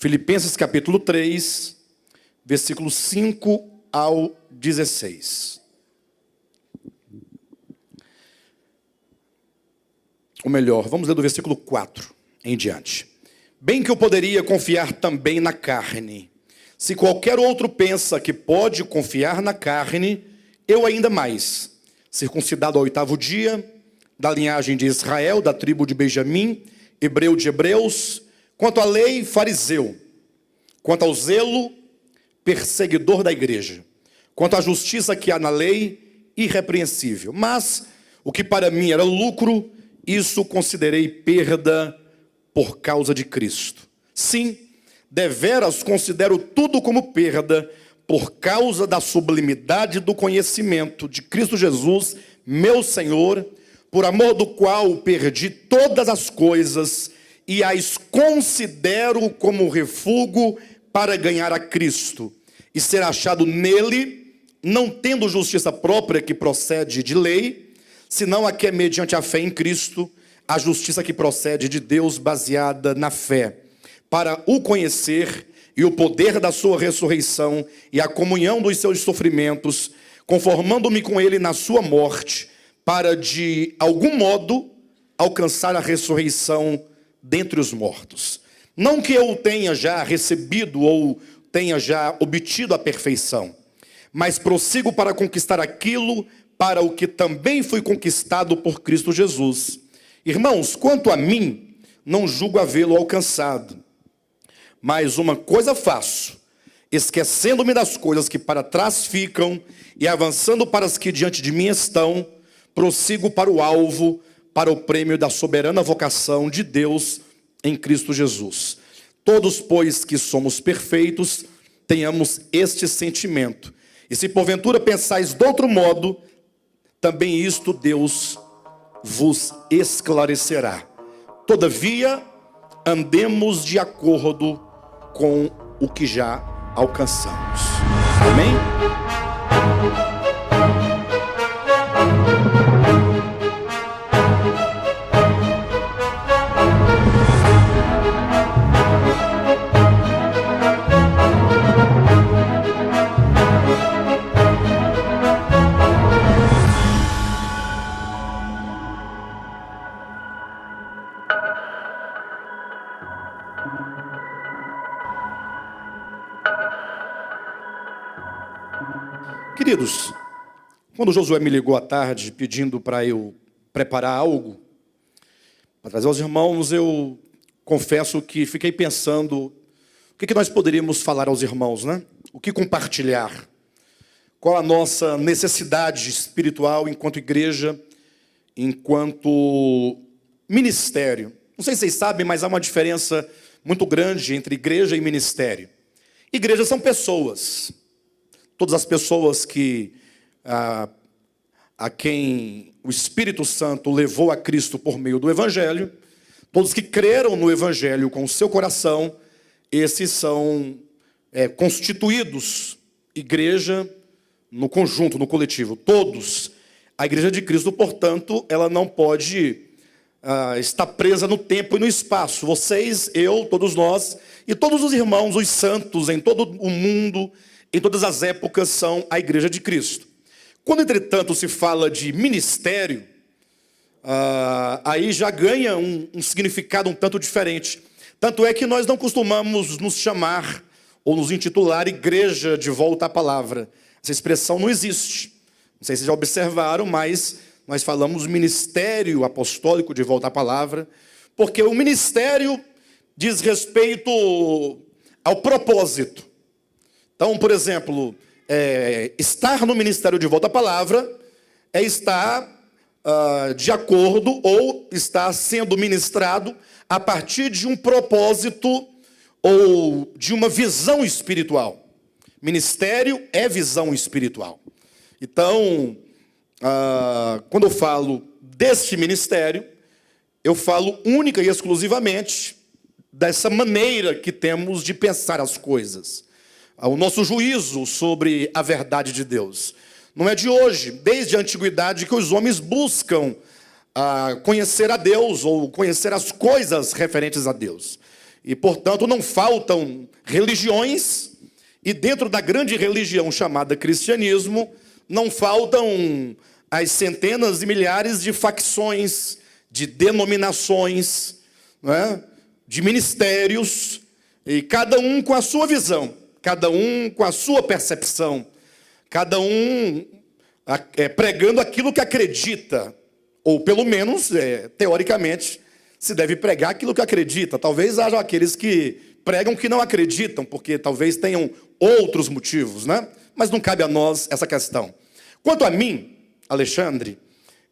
Filipenses capítulo 3, versículos 5 ao 16. Ou melhor, vamos ler do versículo 4 em diante. Bem que eu poderia confiar também na carne. Se qualquer outro pensa que pode confiar na carne, eu ainda mais. Circuncidado ao 8º dia, da linhagem de Israel, da tribo de Benjamim, hebreu de hebreus, quanto à lei, fariseu, quanto ao zelo, perseguidor da igreja, quanto à justiça que há na lei, irrepreensível. Mas o que para mim era lucro, isso considerei perda por causa de Cristo. Sim, deveras considero tudo como perda por causa da sublimidade do conhecimento de Cristo Jesus, meu Senhor, por amor do qual perdi todas as coisas e as considero como refúgio para ganhar a Cristo e ser achado nele, não tendo justiça própria que procede de lei, senão a que é mediante a fé em Cristo, a justiça que procede de Deus baseada na fé, para o conhecer e o poder da sua ressurreição e a comunhão dos seus sofrimentos, conformando-me com ele na sua morte, para de algum modo alcançar a ressurreição dentre os mortos. Não que eu tenha já recebido ou tenha já obtido a perfeição, mas prossigo para conquistar aquilo para o que também fui conquistado por Cristo Jesus. Irmãos, quanto a mim, não julgo havê-lo alcançado. Mas uma coisa faço, esquecendo-me das coisas que para trás ficam e avançando para as que diante de mim estão, prossigo para o alvo, para o prêmio da soberana vocação de Deus em Cristo Jesus. Todos, pois, que somos perfeitos, tenhamos este sentimento. E se porventura pensais de outro modo, também isto Deus vos esclarecerá. Todavia, andemos de acordo com o que já alcançamos. Amém? Queridos, quando Josué me ligou à tarde pedindo para eu preparar algo para trazer aos irmãos, eu confesso que fiquei pensando o que nós poderíamos falar aos irmãos, né? O que compartilhar? Qual a nossa necessidade espiritual enquanto igreja, enquanto ministério? Não sei se vocês sabem, mas há uma diferença muito grande entre igreja e ministério. Igreja são pessoas. Todas as pessoas que a quem o Espírito Santo levou a Cristo por meio do Evangelho, todos que creram no Evangelho com o seu coração, esses são constituídos igreja no conjunto, no coletivo. Todos. A igreja de Cristo, portanto, ela não pode estar presa no tempo e no espaço. Vocês, eu, todos nós e todos os irmãos, os santos em todo o mundo, em todas as épocas, são a igreja de Cristo. Quando, entretanto, se fala de ministério, aí já ganha um significado um tanto diferente. Tanto é que nós não costumamos nos chamar ou nos intitular igreja de volta à palavra. Essa expressão não existe. Não sei se já observaram, mas nós falamos ministério apostólico de volta à palavra, porque o ministério diz respeito ao propósito. Então, por exemplo, estar no ministério de volta à palavra é estar de acordo ou estar sendo ministrado a partir de um propósito ou de uma visão espiritual. Ministério é visão espiritual. Então, quando eu falo deste ministério, eu falo única e exclusivamente dessa maneira que temos de pensar as coisas. O nosso juízo sobre a verdade de Deus. Não é de hoje, desde a antiguidade, que os homens buscam conhecer a Deus ou conhecer as coisas referentes a Deus. E, portanto, não faltam religiões, e dentro da grande religião chamada cristianismo, não faltam as centenas e milhares de facções, de denominações, não é? De ministérios, e cada um com a sua visão, cada um com a sua percepção, cada um pregando aquilo que acredita, ou pelo menos, teoricamente, se deve pregar aquilo que acredita. Talvez haja aqueles que pregam que não acreditam, porque talvez tenham outros motivos, né? Mas não cabe a nós essa questão. Quanto a mim, Alexandre,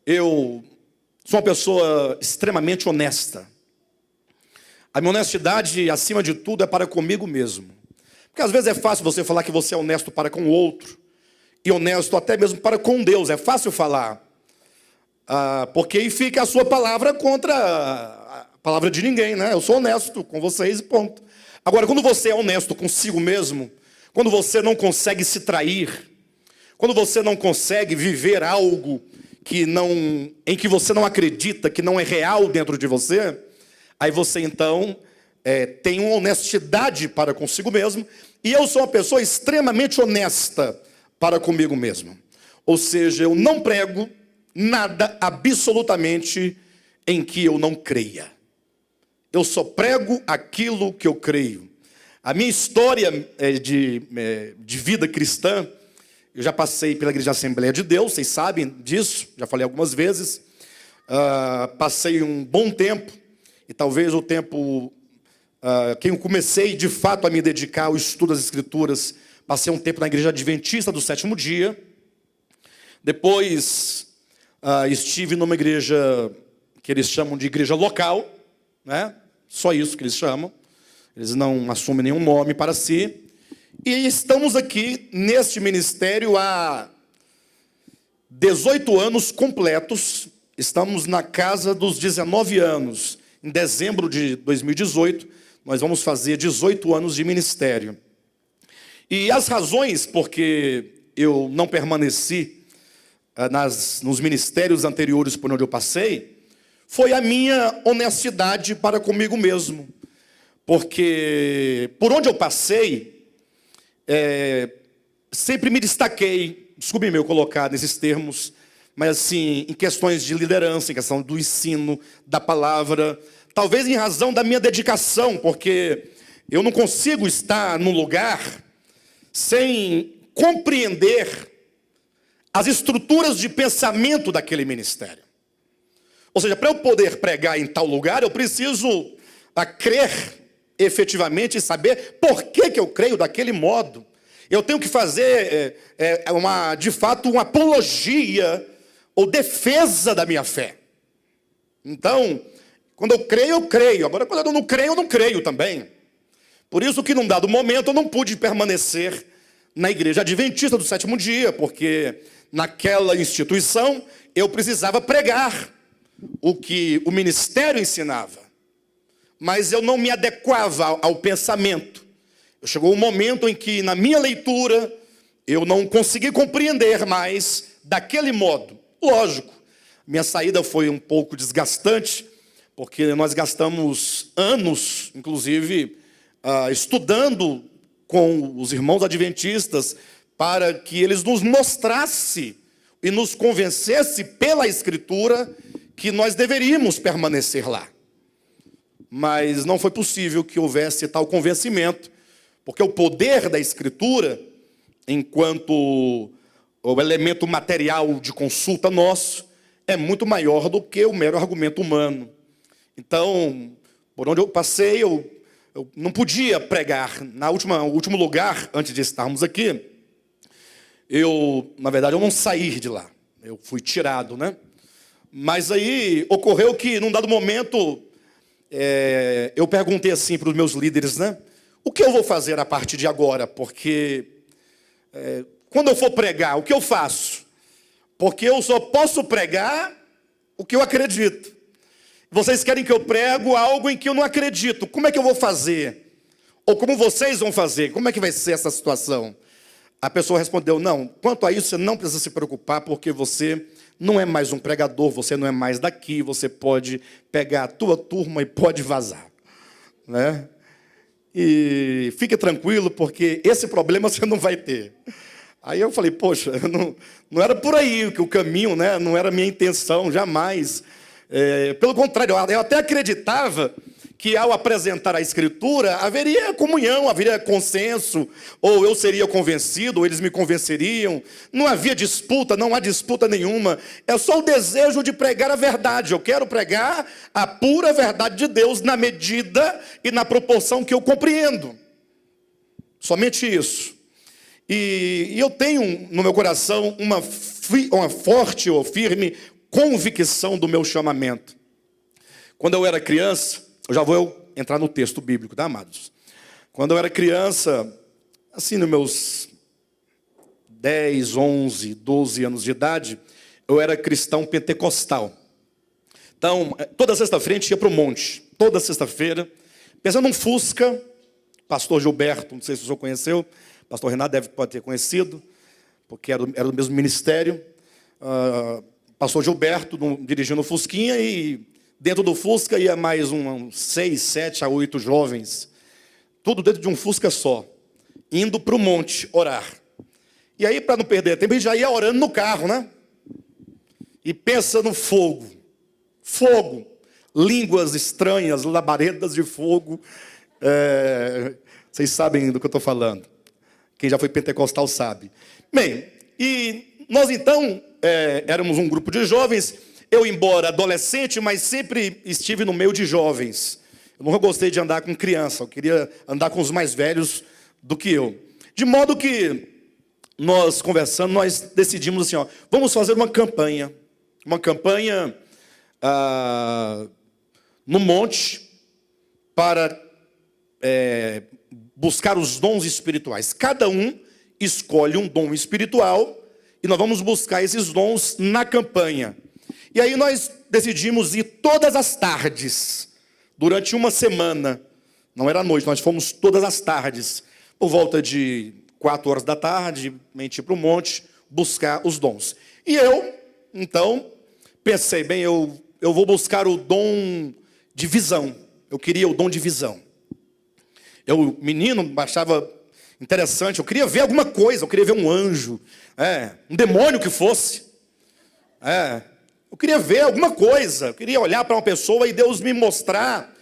eu sou uma pessoa extremamente honesta. A minha honestidade, acima de tudo, é para comigo mesmo. Porque às vezes é fácil você falar que você é honesto para com o outro, e honesto até mesmo para com Deus. É fácil falar, porque aí fica a sua palavra contra a palavra de ninguém, né? Eu sou honesto com vocês e ponto. Agora, quando você é honesto consigo mesmo, quando você não consegue se trair, quando você não consegue viver algo em que você não acredita, que não é real dentro de você, aí você então tem uma honestidade para consigo mesmo, e eu sou uma pessoa extremamente honesta para comigo mesmo. Ou seja, eu não prego nada absolutamente em que eu não creia. Eu só prego aquilo que eu creio. A minha história de vida cristã, eu já passei pela Igreja Assembleia de Deus, vocês sabem disso, já falei algumas vezes. Passei um bom tempo, e talvez o tempo que eu comecei de fato a me dedicar ao estudo das Escrituras, passei um tempo na Igreja Adventista do Sétimo Dia. Depois estive numa igreja que eles chamam de igreja local, né? Só isso que eles chamam. Eles não assumem nenhum nome para si. E estamos aqui neste ministério há 18 anos completos. Estamos na casa dos 19 anos. Em dezembro de 2018, nós vamos fazer 18 anos de ministério. E as razões porque eu não permaneci nos ministérios anteriores por onde eu passei, foi a minha honestidade para comigo mesmo. Porque por onde eu passei, sempre me destaquei, desculpe eu colocar nesses termos, mas assim, em questões de liderança, em questão do ensino, da palavra, talvez em razão da minha dedicação, porque eu não consigo estar num lugar sem compreender as estruturas de pensamento daquele ministério. Ou seja, para eu poder pregar em tal lugar, eu preciso crer efetivamente e saber por que eu creio daquele modo. Eu tenho que fazer, de fato, uma apologia ou defesa da minha fé. Então, quando eu creio, eu creio. Agora, quando eu não creio também. Por isso que, num dado momento, eu não pude permanecer na Igreja Adventista do Sétimo Dia, porque naquela instituição eu precisava pregar o que o ministério ensinava. Mas eu não me adequava ao pensamento. Chegou um momento em que, na minha leitura, eu não consegui compreender mais daquele modo. Lógico, minha saída foi um pouco desgastante, porque nós gastamos anos, inclusive, estudando com os irmãos adventistas, para que eles nos mostrassem e nos convencessem pela Escritura que nós deveríamos permanecer lá. Mas não foi possível que houvesse tal convencimento, porque o poder da Escritura, enquanto o elemento material de consulta nosso, é muito maior do que o mero argumento humano. Então, por onde eu passei, eu não podia pregar. No último lugar, antes de estarmos aqui, na verdade, eu não saí de lá. Eu fui tirado, né? Mas aí ocorreu que, num dado momento, eu perguntei assim para os meus líderes, né? O que eu vou fazer a partir de agora? Porque quando eu for pregar, o que eu faço? Porque eu só posso pregar o que eu acredito. Vocês querem que eu prego algo em que eu não acredito. Como é que eu vou fazer? Ou como vocês vão fazer? Como é que vai ser essa situação? A pessoa respondeu, não, quanto a isso você não precisa se preocupar, porque você não é mais um pregador, você não é mais daqui, você pode pegar a tua turma e pode vazar. Né? e fique tranquilo, porque esse problema você não vai ter. Aí eu falei, poxa, não era por aí que o caminho, né? Não era a minha intenção, jamais. Pelo contrário, eu até acreditava que ao apresentar a Escritura, haveria comunhão, haveria consenso, ou eu seria convencido, ou eles me convenceriam. Não havia disputa, não há disputa nenhuma. É só o desejo de pregar a verdade. Eu quero pregar a pura verdade de Deus na medida e na proporção que eu compreendo. Somente isso. E eu tenho no meu coração uma forte ou firme convicção do meu chamamento. Quando eu era criança, eu já vou entrar no texto bíblico, tá, amados? Quando eu era criança, assim, nos meus 10, 11, 12 anos de idade, eu era cristão pentecostal. Então, toda sexta-feira a gente ia para o monte. Toda sexta-feira, pensando num Fusca, pastor Gilberto, não sei se o senhor conheceu, pastor Renato pode ter conhecido, porque era do mesmo ministério. Pastor Gilberto dirigindo o Fusquinha e dentro do Fusca ia mais uns 6, 7 a 8 jovens. Tudo dentro de um Fusca só. Indo para o monte orar. E aí, para não perder tempo, a gente já ia orando no carro, né? E pensa no fogo. Fogo. Línguas estranhas, labaredas de fogo. Vocês sabem do que eu estou falando. Quem já foi pentecostal sabe. Bem, e nós então éramos um grupo de jovens. Eu, embora adolescente, mas sempre estive no meio de jovens. Eu nunca gostei de andar com criança. Eu queria andar com os mais velhos do que eu. De modo que nós conversando, nós decidimos assim, vamos fazer uma campanha. Uma campanha no monte para buscar os dons espirituais. Cada um escolhe um dom espiritual e nós vamos buscar esses dons na campanha. E aí nós decidimos ir todas as tardes, durante uma semana. Não era à noite, nós fomos todas as tardes. Por volta de 4 horas da tarde, a gente ia para o monte buscar os dons. E eu, então, pensei, bem, eu vou buscar o dom de visão. Eu queria o dom de visão. Eu, menino, achava interessante, eu queria ver alguma coisa, eu queria ver um anjo, um demônio que fosse. Eu queria ver alguma coisa, eu queria olhar para uma pessoa e Deus me mostrar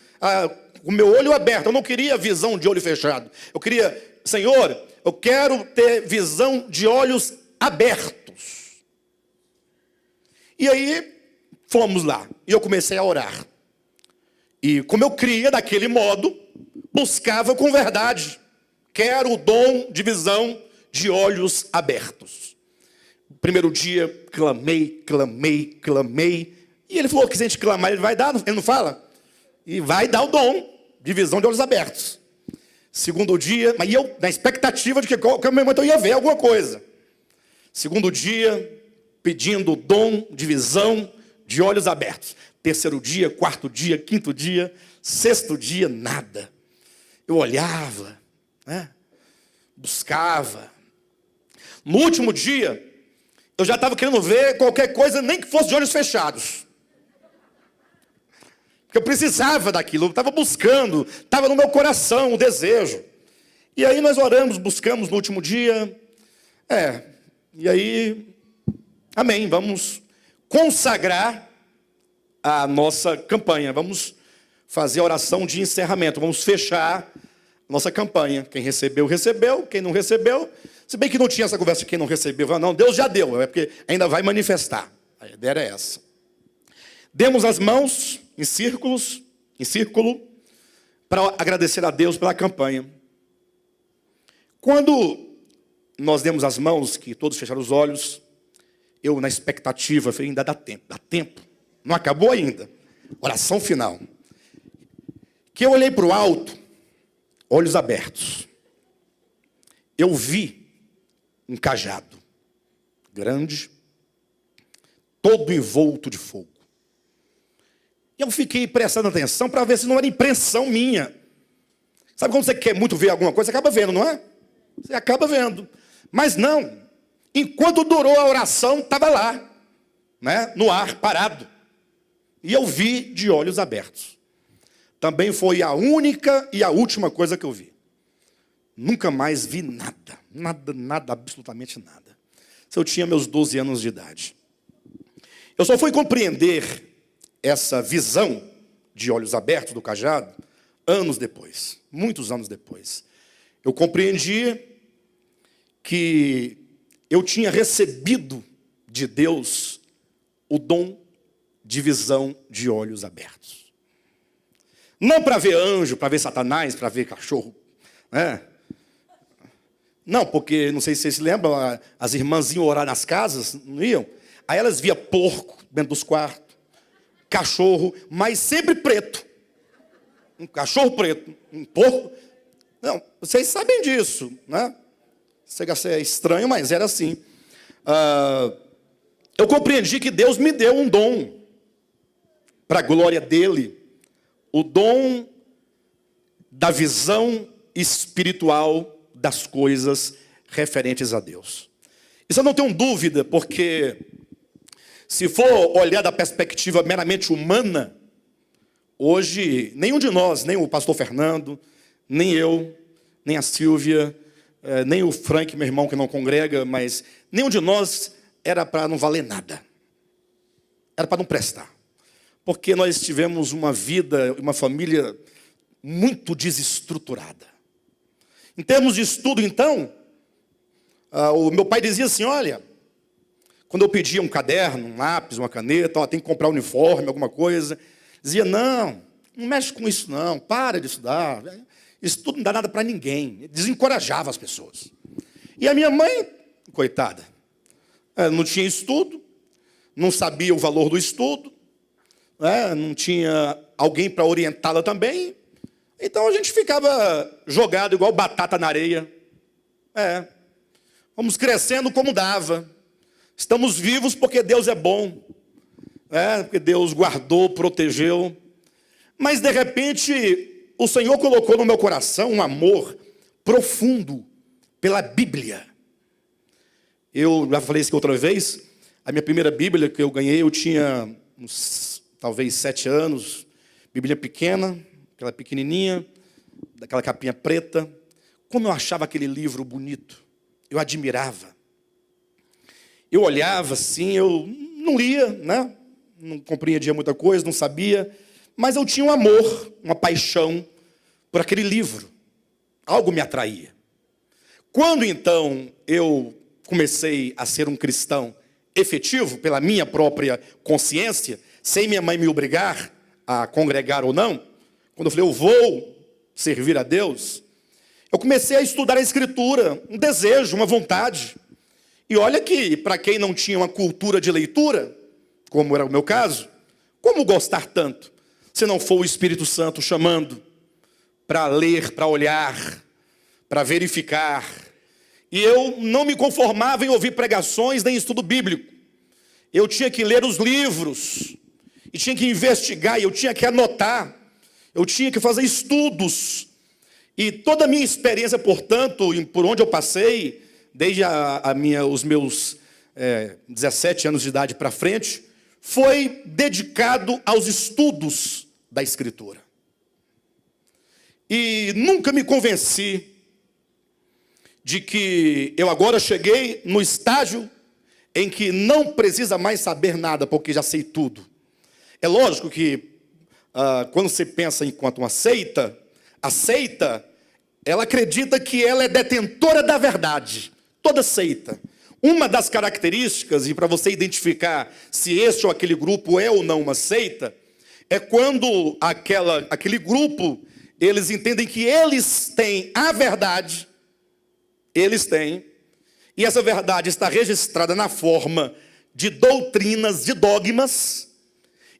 o meu olho aberto. Eu não queria visão de olho fechado. Eu queria, Senhor, eu quero ter visão de olhos abertos. E aí, fomos lá. E eu comecei a orar. E como eu cria daquele modo, buscava com verdade. Quero o dom de visão de olhos abertos. Primeiro dia, clamei. E ele falou que se a gente clamar, ele vai dar, ele não fala? E vai dar o dom de visão de olhos abertos. Segundo dia, mas eu na expectativa de que qualquer momento eu ia ver alguma coisa. Segundo dia, pedindo o dom de visão de olhos abertos. Terceiro dia, quarto dia, quinto dia, sexto dia, nada. Eu olhava, buscava. No último dia, eu já estava querendo ver qualquer coisa, nem que fosse de olhos fechados. Porque eu precisava daquilo, eu estava buscando, estava no meu coração o desejo. E aí nós oramos, buscamos no último dia. E aí, amém, vamos consagrar a nossa campanha. Vamos fazer a oração de encerramento, vamos fechar a nossa campanha. Quem recebeu, recebeu, quem não recebeu... Se bem que não tinha essa conversa de quem não recebeu. Não, Deus já deu, é porque ainda vai manifestar. A ideia era essa. Demos as mãos em círculo, para agradecer a Deus pela campanha. Quando nós demos as mãos, que todos fecharam os olhos, eu na expectativa, falei, ainda dá tempo. Não acabou ainda. Oração final. Que eu olhei para o alto, olhos abertos. Eu vi um cajado grande, todo envolto de fogo. E eu fiquei prestando atenção para ver se não era impressão minha. Sabe quando você quer muito ver alguma coisa, você acaba vendo, não é? Você acaba vendo. Mas não. Enquanto durou a oração, estava lá, no ar, parado. E eu vi de olhos abertos. também foi a única e a última coisa que eu vi. Nunca mais vi nada, nada, absolutamente nada. Eu tinha meus 12 anos de idade. Eu só fui compreender essa visão de olhos abertos do cajado anos depois, muitos anos depois. Eu compreendi que eu tinha recebido de Deus o dom de visão de olhos abertos. Não para ver anjo, para ver Satanás, para ver cachorro, né? Não, porque, não sei se vocês se lembram, as irmãs iam orar nas casas, não iam? Aí elas via porco dentro dos quartos, cachorro, mas sempre preto. Um cachorro preto, um porco. Não, vocês sabem disso, né? Chega a ser estranho, mas era assim. Eu compreendi que Deus me deu um dom, para a glória dele, o dom da visão espiritual das coisas referentes a Deus. Isso eu não tenho dúvida, porque se for olhar da perspectiva meramente humana, hoje nenhum de nós, nem o pastor Fernando, nem eu, nem a Silvia, nem o Frank, meu irmão que não congrega, mas nenhum de nós era para não valer nada. Era para não prestar. Porque nós tivemos uma vida, uma família muito desestruturada. Em termos de estudo, então, o meu pai dizia assim, olha, quando eu pedia um caderno, um lápis, uma caneta, tem que comprar um uniforme, alguma coisa, dizia, não mexe com isso não, para de estudar, isso tudo não dá nada para ninguém. Desencorajava as pessoas. E a minha mãe, coitada, não tinha estudo, não sabia o valor do estudo, não tinha alguém para orientá-la também. Então a gente ficava jogado igual batata na areia. Vamos crescendo como dava. Estamos vivos porque Deus é bom. Porque Deus guardou, protegeu. Mas de repente o Senhor colocou no meu coração um amor profundo pela Bíblia. Eu já falei isso aqui outra vez. A minha primeira Bíblia que eu ganhei, eu tinha talvez 7 anos. Bíblia pequena, aquela pequenininha, daquela capinha preta. Como eu achava aquele livro bonito. Eu admirava. Eu olhava assim, eu não lia, né? Não compreendia muita coisa, não sabia. Mas eu tinha um amor, uma paixão por aquele livro. Algo me atraía. Quando então eu comecei a ser um cristão efetivo, pela minha própria consciência, sem minha mãe me obrigar a congregar ou não, quando eu falei, eu vou servir a Deus, eu comecei a estudar a Escritura, um desejo, uma vontade. E olha que, para quem não tinha uma cultura de leitura, como era o meu caso, como gostar tanto, se não for o Espírito Santo chamando para ler, para olhar, para verificar. E eu não me conformava em ouvir pregações nem estudo bíblico. Eu tinha que ler os livros, e tinha que investigar, e eu tinha que anotar, eu tinha que fazer estudos. E toda a minha experiência, portanto, por onde eu passei, desde os meus 17 anos de idade para frente, foi dedicado aos estudos da Escritura. E nunca me convenci de que eu agora cheguei no estágio em que não precisa mais saber nada, porque já sei tudo. É lógico que quando você pensa enquanto uma seita, a seita, ela acredita que ela é detentora da verdade. Toda seita. Uma das características, e para você identificar se este ou aquele grupo é ou não uma seita, é quando aquele grupo, eles entendem que eles têm a verdade, eles têm, e essa verdade está registrada na forma de doutrinas, de dogmas,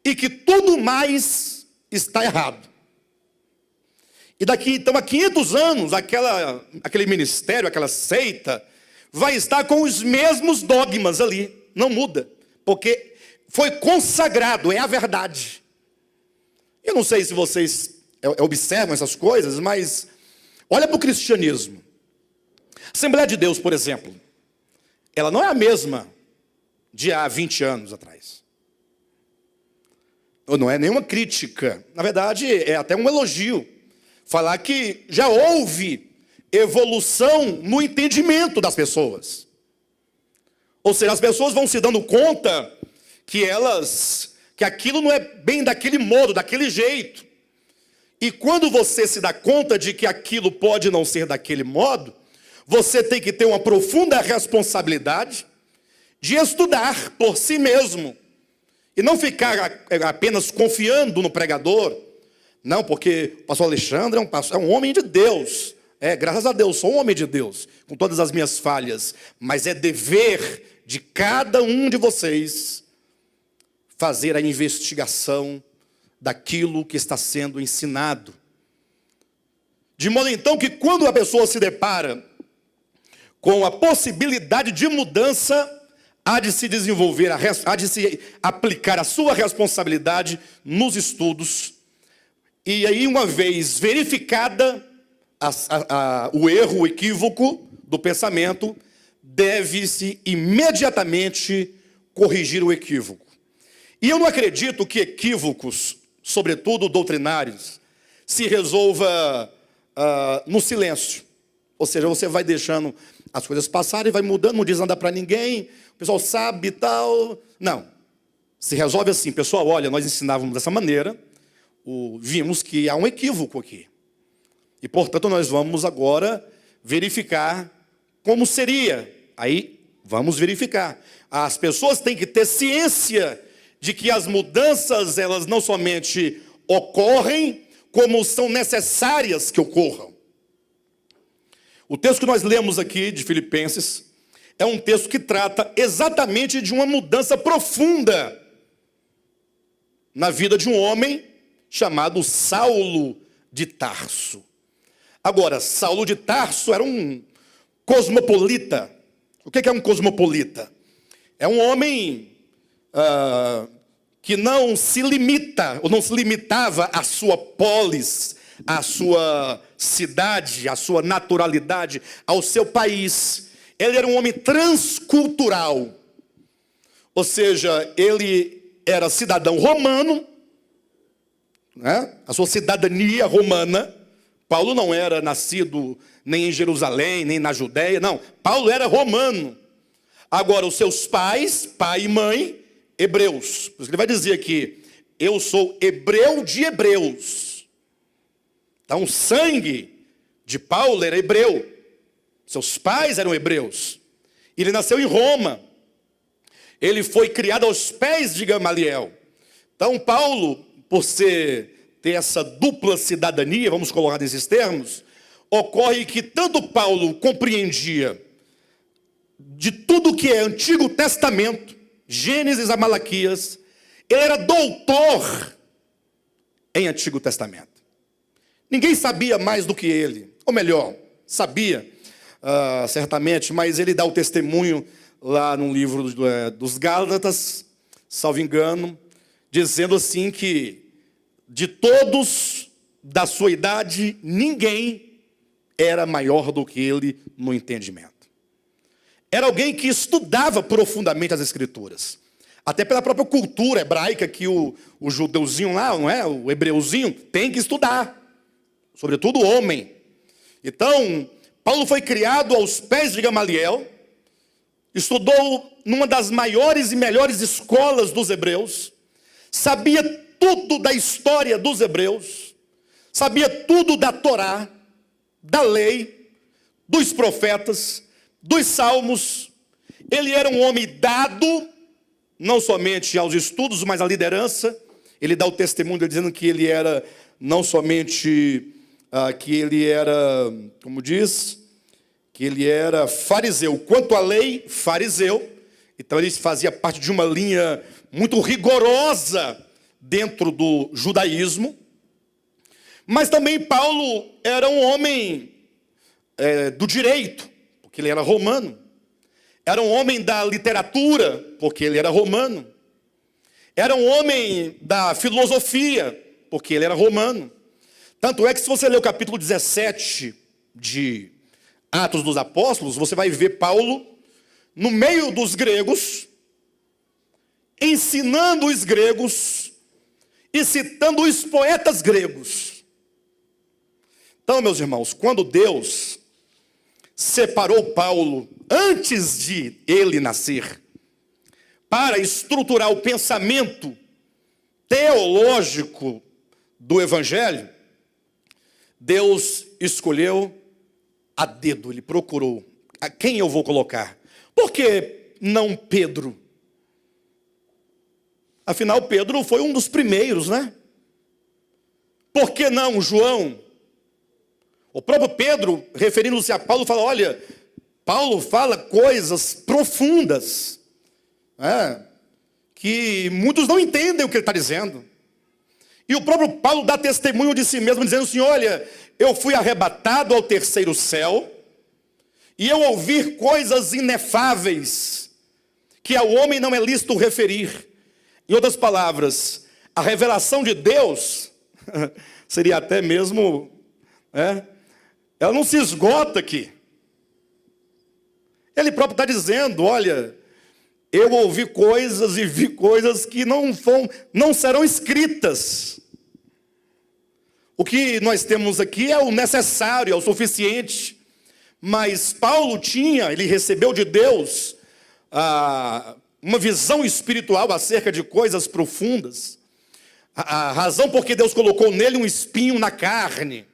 e que tudo mais está errado. E daqui, então, a 500 anos, aquele ministério, aquela seita, vai estar com os mesmos dogmas ali. Não muda. Porque foi consagrado, é a verdade. Eu não sei se vocês observam essas coisas, mas olha para o cristianismo. Assembleia de Deus, por exemplo, ela não é a mesma de há 20 anos atrás. não é nenhuma crítica, na verdade é até um elogio, falar que já houve evolução no entendimento das pessoas. Ou seja, as pessoas vão se dando conta que aquilo não é bem daquele modo, daquele jeito. E quando você se dá conta de que aquilo pode não ser daquele modo, você tem que ter uma profunda responsabilidade de estudar por si mesmo. E não ficar apenas confiando no pregador. Não, porque o pastor Alexandre é um homem de Deus. Graças a Deus, sou um homem de Deus, com todas as minhas falhas. Mas é dever de cada um de vocês fazer a investigação daquilo que está sendo ensinado. De modo então que quando a pessoa se depara com a possibilidade de mudança, há de se desenvolver, há de se aplicar a sua responsabilidade nos estudos. E aí, uma vez verificada o erro, o equívoco do pensamento, deve-se imediatamente corrigir o equívoco. E eu não acredito que equívocos, sobretudo doutrinários, se resolva no silêncio. Ou seja, você vai deixando as coisas passarem, vai mudando, não diz nada para ninguém, o pessoal sabe e tal. Não. Se resolve assim, pessoal, olha, nós ensinávamos dessa maneira, vimos que há um equívoco aqui. E, portanto, nós vamos agora verificar como seria. Aí, vamos verificar. As pessoas têm que ter ciência de que as mudanças, elas não somente ocorrem, como são necessárias que ocorram. O texto que nós lemos aqui, de Filipenses, é um texto que trata exatamente de uma mudança profunda na vida de um homem chamado Saulo de Tarso. Agora, Saulo de Tarso era um cosmopolita. O que é um cosmopolita? É um homem que não se limita, ou não se limitava à sua polis, à sua cidade, à sua naturalidade, ao seu país. Ele era um homem transcultural. Ou seja, ele era cidadão romano, né? A sua cidadania romana. Paulo não era nascido nem em Jerusalém, nem na Judéia, não. Paulo era romano. Agora, os seus pais, pai e mãe, hebreus. Por isso que ele vai dizer aqui, eu sou hebreu de hebreus. Então, o sangue de Paulo era hebreu. Seus pais eram hebreus. Ele nasceu em Roma. Ele foi criado aos pés de Gamaliel. Então, Paulo, por ter essa dupla cidadania, vamos colocar nesses termos, ocorre que tanto Paulo compreendia de tudo que é Antigo Testamento, Gênesis a Malaquias, ele era doutor em Antigo Testamento. Ninguém sabia mais do que ele, ou melhor, sabia certamente, mas ele dá o testemunho lá no livro dos Gálatas, salvo engano, dizendo assim que de todos da sua idade, ninguém era maior do que ele no entendimento. Era alguém que estudava profundamente as Escrituras. Até pela própria cultura hebraica, que o judeuzinho lá, não é? O hebreuzinho, tem que estudar. Sobretudo o homem. Então, Paulo foi criado aos pés de Gamaliel, estudou numa das maiores e melhores escolas dos hebreus, sabia tudo da história dos hebreus, sabia tudo da Torá, da lei, dos profetas, dos salmos. Ele era um homem dado, não somente aos estudos, mas à liderança. Ele dá o testemunho dizendo que ele era não somente, que ele era, como diz, que ele era fariseu. Quanto à lei, fariseu. Então ele fazia parte de uma linha muito rigorosa dentro do judaísmo. Mas também Paulo era um homem do direito, porque ele era romano. Era um homem da literatura, porque ele era romano. Era um homem da filosofia, porque ele era romano. Tanto é que se você ler o capítulo 17 de Atos dos Apóstolos, você vai ver Paulo no meio dos gregos, ensinando os gregos e citando os poetas gregos. Então, meus irmãos, quando Deus separou Paulo, antes de ele nascer, para estruturar o pensamento teológico do Evangelho, Deus escolheu a dedo, ele procurou a quem eu vou colocar. Por que não Pedro? Afinal, Pedro foi um dos primeiros, né? Por que não João? O próprio Pedro, referindo-se a Paulo, fala, olha, Paulo fala coisas profundas, que muitos não entendem o que ele está dizendo. E o próprio Paulo dá testemunho de si mesmo, dizendo assim, olha, eu fui arrebatado ao terceiro céu, e eu ouvi coisas inefáveis, que ao homem não é lícito referir. Em outras palavras, a revelação de Deus, seria até mesmo, ela não se esgota aqui. Ele próprio está dizendo, olha, eu ouvi coisas e vi coisas que não serão escritas. O que nós temos aqui é o necessário, é o suficiente. Mas Paulo ele recebeu de Deus uma visão espiritual acerca de coisas profundas. A razão por que Deus colocou nele um espinho na carne.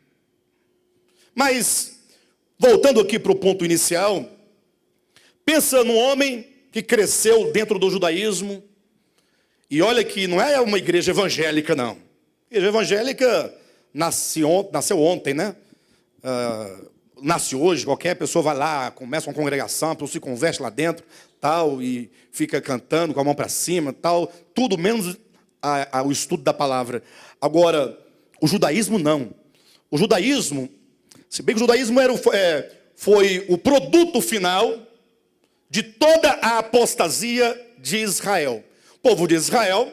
Mas, voltando aqui para o ponto inicial, pensa num homem que cresceu dentro do judaísmo, e olha que não é uma igreja evangélica, não. A igreja evangélica nasceu ontem, né? Nasce hoje, qualquer pessoa vai lá, começa uma congregação, a pessoa se converte lá dentro, tal, e fica cantando com a mão para cima, tal, tudo menos o estudo da palavra. Agora, o judaísmo não. O judaísmo, se bem que o judaísmo foi o produto final de toda a apostasia de Israel. O povo de Israel,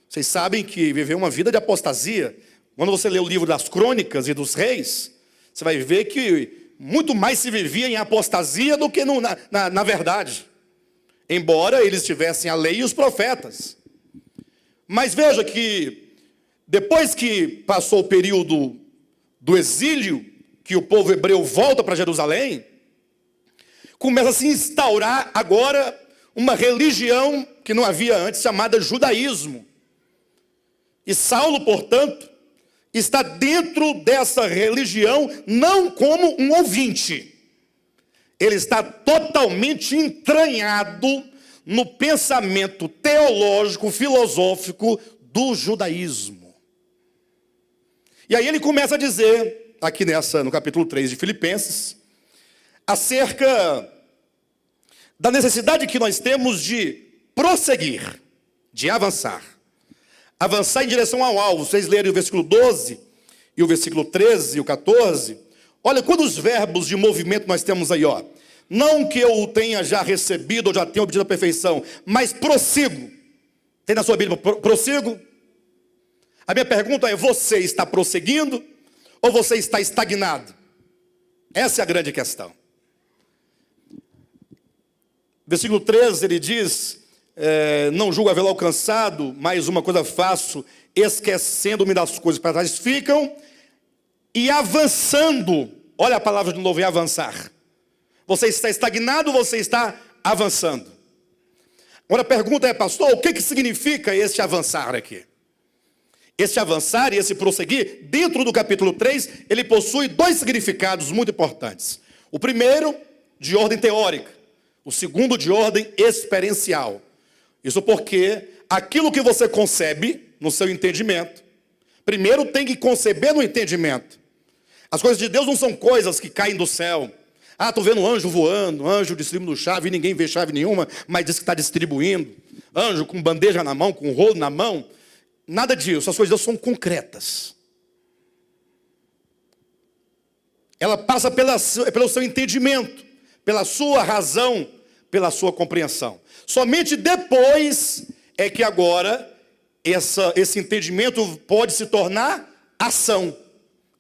vocês sabem que viveu uma vida de apostasia. Quando você lê o livro das Crônicas e dos Reis, você vai ver que muito mais se vivia em apostasia do que na verdade. Embora eles tivessem a lei e os profetas. Mas veja que, depois que passou o período do exílio, que o povo hebreu volta para Jerusalém, começa a se instaurar agora uma religião que não havia antes, chamada judaísmo. E Saulo, portanto, está dentro dessa religião não como um ouvinte. Ele está totalmente entranhado no pensamento teológico, filosófico do judaísmo. E aí ele começa a dizer, aqui no capítulo 3 de Filipenses, acerca da necessidade que nós temos de prosseguir, de avançar. Avançar em direção ao alvo. Vocês lerem o versículo 12 e o versículo 13 e o 14. Olha quantos verbos de movimento nós temos aí, ó. Não que eu tenha já recebido ou já tenha obtido a perfeição, mas prossigo. Tem na sua Bíblia, prossigo? A minha pergunta é, você está prosseguindo ou você está estagnado? Essa é a grande questão. Versículo 13, ele diz, não julgo haver alcançado, mas uma coisa faço, esquecendo-me das coisas para trás ficam, e avançando. Olha a palavra de novo, é avançar. Você está estagnado ou você está avançando? Agora a pergunta é, pastor, o que significa esse avançar aqui? Esse avançar e esse prosseguir, dentro do capítulo 3, ele possui dois significados muito importantes. O primeiro, de ordem teórica. O segundo, de ordem experiencial. Isso porque aquilo que você concebe no seu entendimento, primeiro tem que conceber no entendimento. As coisas de Deus não são coisas que caem do céu. Ah, estou vendo um anjo voando, anjo distribuindo chave, e ninguém vê chave nenhuma, mas diz que está distribuindo. Anjo com bandeja na mão, com rolo na mão. Nada disso, as coisas de Deus são concretas. Ela passa pelo seu entendimento, pela sua razão, pela sua compreensão. Somente depois é que agora esse entendimento pode se tornar ação,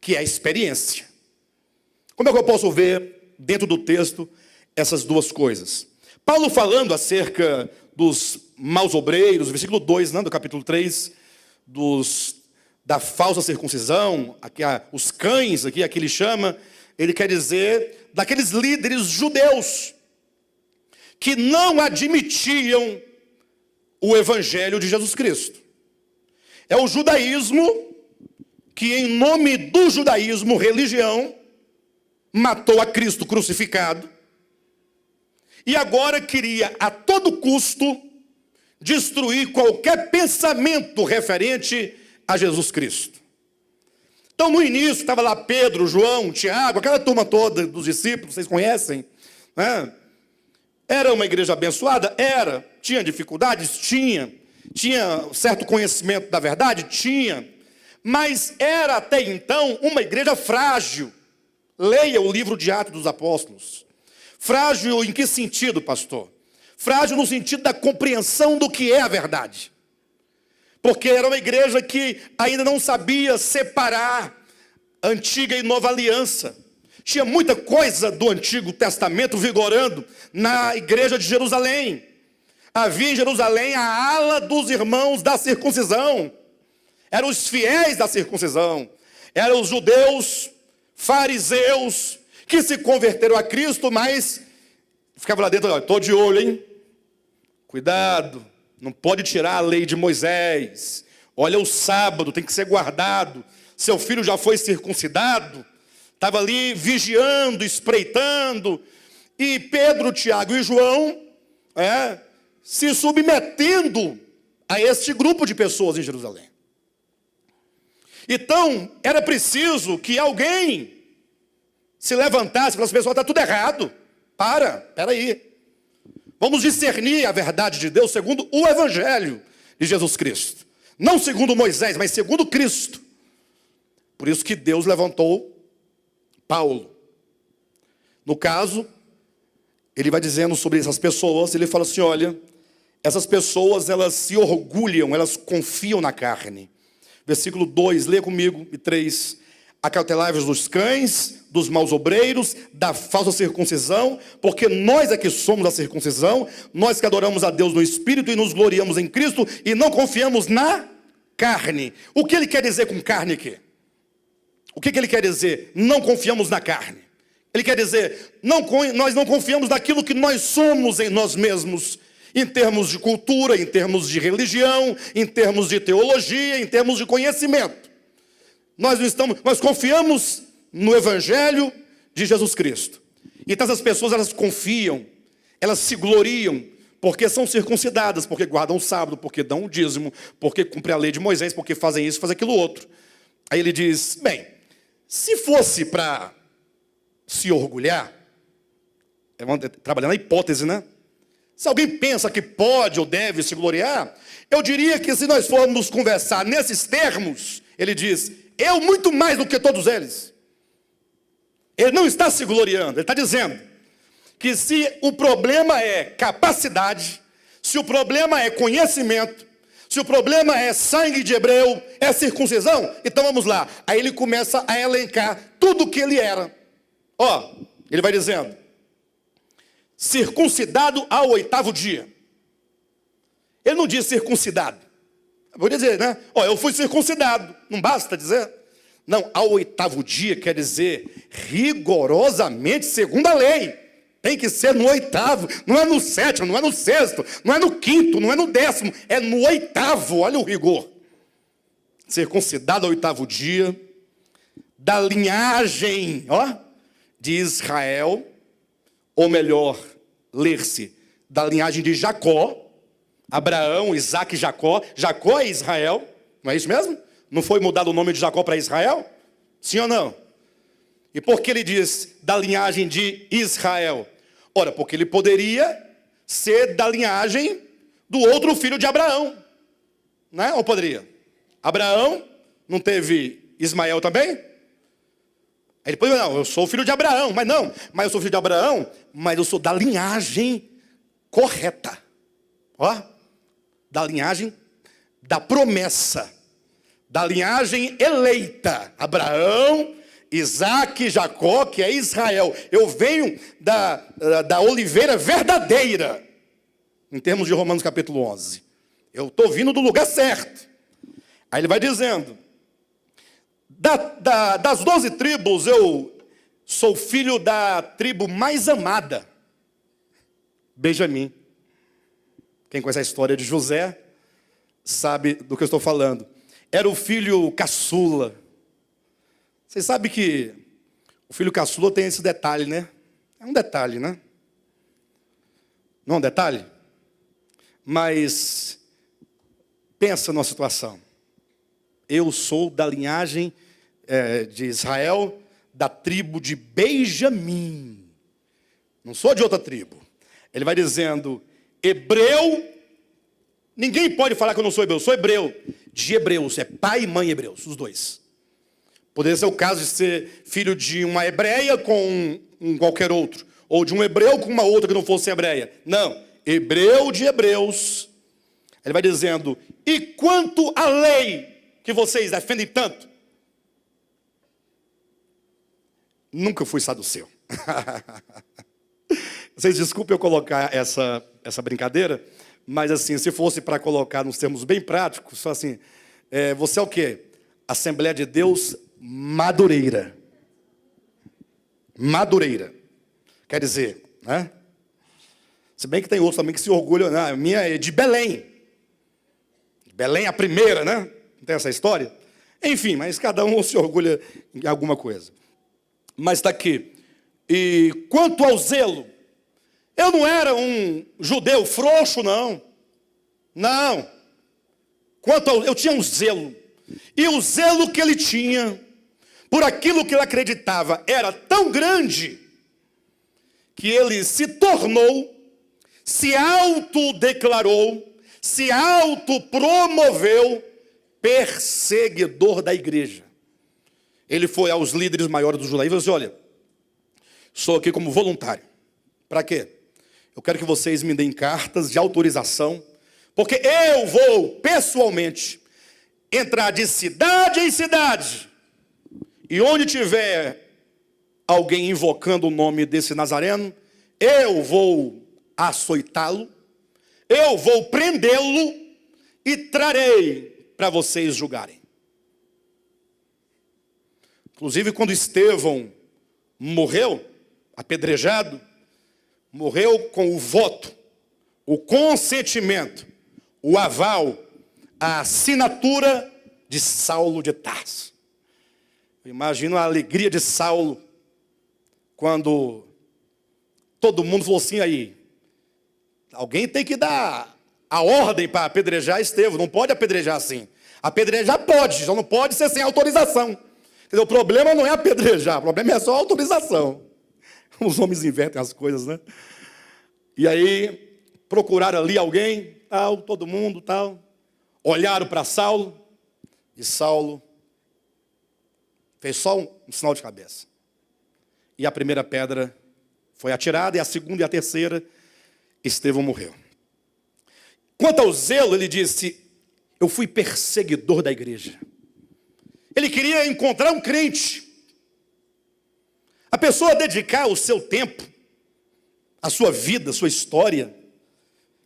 que é a experiência. Como é que eu posso ver dentro do texto essas duas coisas? Paulo falando acerca dos maus obreiros, versículo 2, do capítulo 3, dos da falsa circuncisão, aqui, os cães, aqui ele chama, ele quer dizer daqueles líderes judeus que não admitiam o evangelho de Jesus Cristo. É o judaísmo que, em nome do judaísmo, religião, matou a Cristo crucificado e agora queria a todo custo destruir qualquer pensamento referente a Jesus Cristo. Então, no início, estava lá Pedro, João, Tiago, aquela turma toda dos discípulos, vocês conhecem, né? Era uma igreja abençoada? Era. Tinha dificuldades? Tinha. Tinha certo conhecimento da verdade? Tinha. Mas era até então uma igreja frágil. Leia o livro de Atos dos Apóstolos. Frágil em que sentido, pastor? Frágil no sentido da compreensão do que é a verdade. Porque era uma igreja que ainda não sabia separar antiga e nova aliança. Tinha muita coisa do Antigo Testamento vigorando na igreja de Jerusalém. Havia em Jerusalém a ala dos irmãos da circuncisão. Eram os fiéis da circuncisão. Eram os judeus, fariseus, que se converteram a Cristo, mas ficava lá dentro, estou de olho, hein? Cuidado, não pode tirar a lei de Moisés. Olha, o sábado tem que ser guardado. Seu filho já foi circuncidado. Estava ali vigiando, espreitando. E Pedro, Tiago e João se submetendo a este grupo de pessoas em Jerusalém. Então, era preciso que alguém se levantasse e falasse: pessoal, está tudo errado. Espera aí. Vamos discernir a verdade de Deus segundo o Evangelho de Jesus Cristo. Não segundo Moisés, mas segundo Cristo. Por isso que Deus levantou Paulo. No caso, ele vai dizendo sobre essas pessoas, ele fala assim: olha, essas pessoas, elas se orgulham, elas confiam na carne. Versículo 2, lê comigo, e 3. Acautelai-vos dos cães, dos maus obreiros, da falsa circuncisão, porque nós é que somos a circuncisão, nós que adoramos a Deus no Espírito e nos gloriamos em Cristo e não confiamos na carne. O que ele quer dizer com carne aqui? O que ele quer dizer? Não confiamos na carne. Ele quer dizer, nós não confiamos naquilo que nós somos em nós mesmos, em termos de cultura, em termos de religião, em termos de teologia, em termos de conhecimento. Nós confiamos no Evangelho de Jesus Cristo. Então essas pessoas, elas confiam, elas se gloriam, porque são circuncidadas, porque guardam o sábado, porque dão o dízimo, porque cumprem a lei de Moisés, porque fazem isso, fazem aquilo outro. Aí ele diz, bem, se fosse para se orgulhar, trabalhando na hipótese, né? Se alguém pensa que pode ou deve se gloriar, eu diria que se nós formos conversar nesses termos, ele diz, eu muito mais do que todos eles. Ele não está se gloriando, ele está dizendo que se o problema é capacidade, se o problema é conhecimento, se o problema é sangue de hebreu, é circuncisão, então vamos lá. Aí ele começa a elencar tudo o que ele era. Ele vai dizendo, circuncidado ao 8º dia. Ele não diz circuncidado. Vou dizer, né? Eu fui circuncidado. Não basta dizer. Não, ao 8º dia quer dizer rigorosamente segundo a lei. Tem que ser no 8º. Não é no 7º, não é no 6º, não é no 5º, não é no 10º. É no 8º. Olha o rigor. Circuncidado ao 8º dia, da linhagem, de Israel, ou melhor, ler-se, da linhagem de Jacó, Abraão, Isaac e Jacó. Jacó é Israel, não é isso mesmo? Não foi mudado o nome de Jacó para Israel? Sim ou não? E por que ele diz da linhagem de Israel? Ora, porque ele poderia ser da linhagem do outro filho de Abraão, né? Ou poderia? Abraão não teve Ismael também? Ele pode dizer, não, eu sou filho de Abraão, mas eu sou filho de Abraão, mas eu sou da linhagem correta, da linhagem da promessa, da linhagem eleita, Abraão, Isaac, Jacó, que é Israel. Eu venho da oliveira verdadeira, em termos de Romanos capítulo 11. Eu estou vindo do lugar certo. Aí ele vai dizendo, Das 12 tribos, eu sou filho da tribo mais amada, Benjamim. Quem conhece a história de José sabe do que eu estou falando. Era o filho caçula. Vocês sabem que o filho caçula tem esse detalhe, né? É um detalhe, né? Não é um detalhe? Mas pensa numa situação. Eu sou da linhagem de Israel, da tribo de Benjamim. Não sou de outra tribo. Ele vai dizendo, hebreu, ninguém pode falar que eu não sou hebreu, de hebreus, é pai e mãe hebreus, os dois. Poderia ser o caso de ser filho de uma hebreia com um qualquer outro, ou de um hebreu com uma outra que não fosse hebreia. Não, hebreu de hebreus. Ele vai dizendo, e quanto à lei que vocês defendem tanto? Nunca fui saduceu. Vocês desculpem eu colocar essa brincadeira, mas assim, se fosse para colocar nos termos bem práticos, só assim, você é o quê? Assembleia de Deus Madureira. Madureira. Quer dizer, né? Se bem que tem outros também que se orgulham, né? A minha é de Belém. Belém a primeira, né? Não tem essa história? Enfim, mas cada um se orgulha em alguma coisa. Mas está aqui. E quanto ao zelo, eu não era um judeu frouxo, não. Não. Eu tinha um zelo. E o zelo que ele tinha, por aquilo que ele acreditava, era tão grande, que ele se tornou, se autodeclarou, se autopromoveu perseguidor da igreja. Ele foi aos líderes maiores do judaísmo e disse, olha, sou aqui como voluntário. Para quê? Eu quero que vocês me deem cartas de autorização, porque eu vou, pessoalmente, entrar de cidade em cidade, e onde tiver alguém invocando o nome desse nazareno, eu vou açoitá-lo, eu vou prendê-lo e trarei para vocês julgarem. Inclusive, quando Estevão morreu, apedrejado, morreu com o voto, o consentimento, o aval, a assinatura de Saulo de Tarso. Eu imagino a alegria de Saulo quando todo mundo falou assim aí, alguém tem que dar a ordem para apedrejar Estevão, não pode apedrejar assim. Apedrejar pode, só não pode ser sem autorização. O problema não é apedrejar, o problema é só a autorização. Os homens invertem as coisas, né? E aí, procuraram ali alguém, tal, todo mundo, tal. Olharam para Saulo, e Saulo fez só um sinal de cabeça. E a primeira pedra foi atirada, e a segunda e a terceira, Estevão morreu. Quanto ao zelo, ele disse, eu fui perseguidor da igreja. Ele queria encontrar um crente. A pessoa dedicar o seu tempo, a sua vida, a sua história,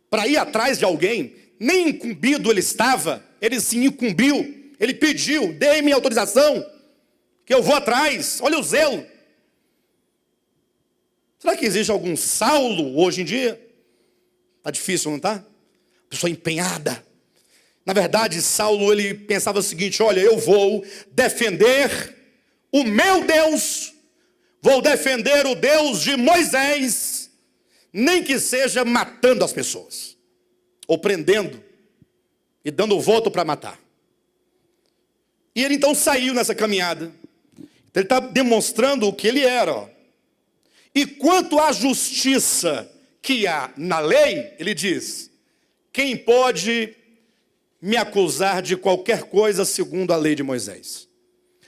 para ir atrás de alguém, nem incumbido ele estava, ele se incumbiu, ele pediu, dê-me autorização, que eu vou atrás, olha o zelo. Será que existe algum Saulo hoje em dia? Está difícil, não está? Pessoa empenhada. Na verdade, Saulo, ele pensava o seguinte, olha, eu vou defender o meu Deus, vou defender o Deus de Moisés, nem que seja matando as pessoas, ou prendendo, e dando o voto para matar. E ele então saiu nessa caminhada. Ele está demonstrando o que ele era. Ó. E quanto à justiça que há na lei, ele diz, quem pode me acusar de qualquer coisa segundo a lei de Moisés?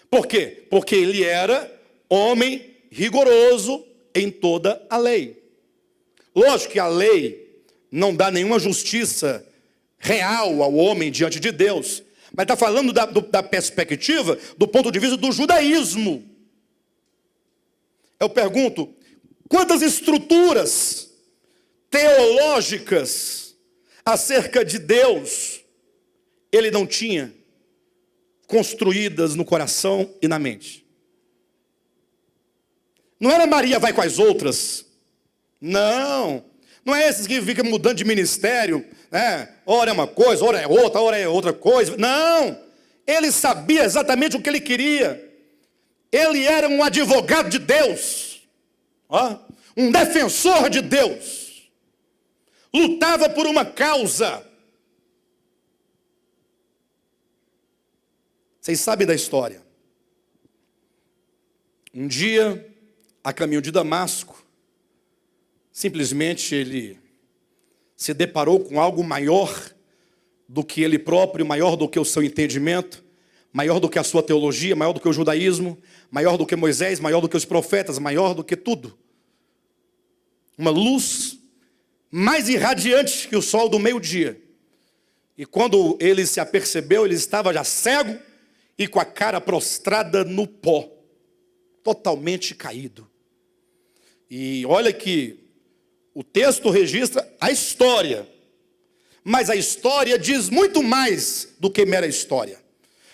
Por quê? Porque ele era homem rigoroso em toda a lei. Lógico que a lei não dá nenhuma justiça real ao homem diante de Deus, mas está falando da perspectiva, do ponto de vista do judaísmo. Eu pergunto, quantas estruturas teológicas acerca de Deus ele não tinha construídas no coração e na mente. Não era Maria vai com as outras. Não. Não é esses que ficam mudando de ministério, né? Ora é uma coisa, ora é outra coisa. Não. Ele sabia exatamente o que ele queria. Ele era um advogado de Deus. Ó, um defensor de Deus. Lutava por uma causa. Vocês sabem da história. Um dia, a caminho de Damasco, simplesmente ele se deparou com algo maior do que ele próprio, maior do que o seu entendimento, maior do que a sua teologia, maior do que o judaísmo, maior do que Moisés, maior do que os profetas, maior do que tudo. Uma luz mais irradiante que o sol do meio-dia. E quando ele se apercebeu, ele estava já cego e com a cara prostrada no pó, totalmente caído. E olha que o texto registra a história, mas a história diz muito mais do que mera história.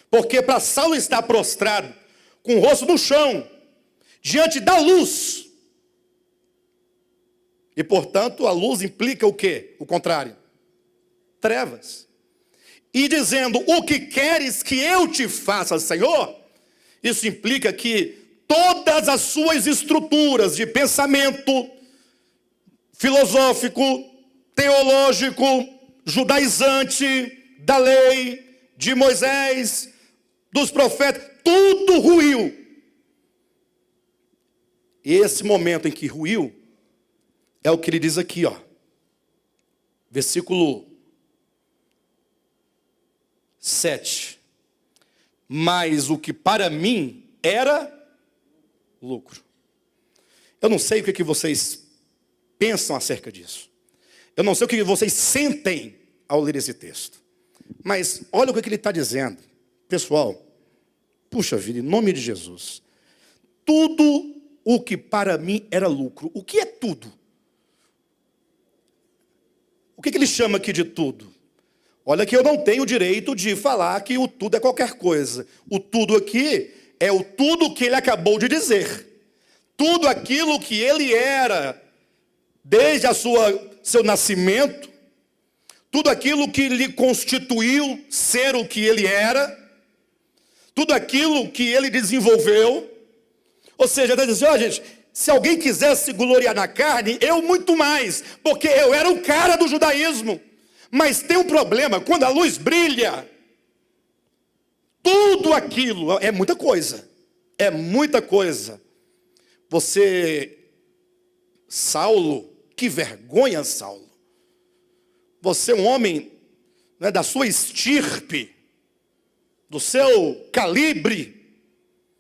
Porque para Saulo estar prostrado, com o rosto no chão, diante da luz, e portanto a luz implica o quê? O contrário, trevas. E dizendo, o que queres que eu te faça, Senhor? Isso implica que todas as suas estruturas de pensamento filosófico, teológico, judaizante, da lei, de Moisés, dos profetas, tudo ruiu. E esse momento em que ruiu, é o que ele diz aqui, ó. Versículo 7. Mas o que para mim era lucro. Eu não sei o que vocês pensam acerca disso. Eu não sei o que vocês sentem ao ler esse texto. Mas olha o que ele está dizendo. Pessoal, puxa vida, em nome de Jesus. Tudo o que para mim era lucro. O que é tudo? O que ele chama aqui de tudo? Olha que eu não tenho o direito de falar que o tudo é qualquer coisa. O tudo aqui é o tudo que ele acabou de dizer. Tudo aquilo que ele era desde seu nascimento, tudo aquilo que lhe constituiu ser o que ele era, tudo aquilo que ele desenvolveu. Ou seja, está dizendo, gente, se alguém quiser se gloriar na carne, eu muito mais, porque eu era o cara do judaísmo. Mas tem um problema, quando a luz brilha, tudo aquilo é muita coisa. É muita coisa. Saulo, que vergonha, Saulo. Você é um homem, né, da sua estirpe, do seu calibre,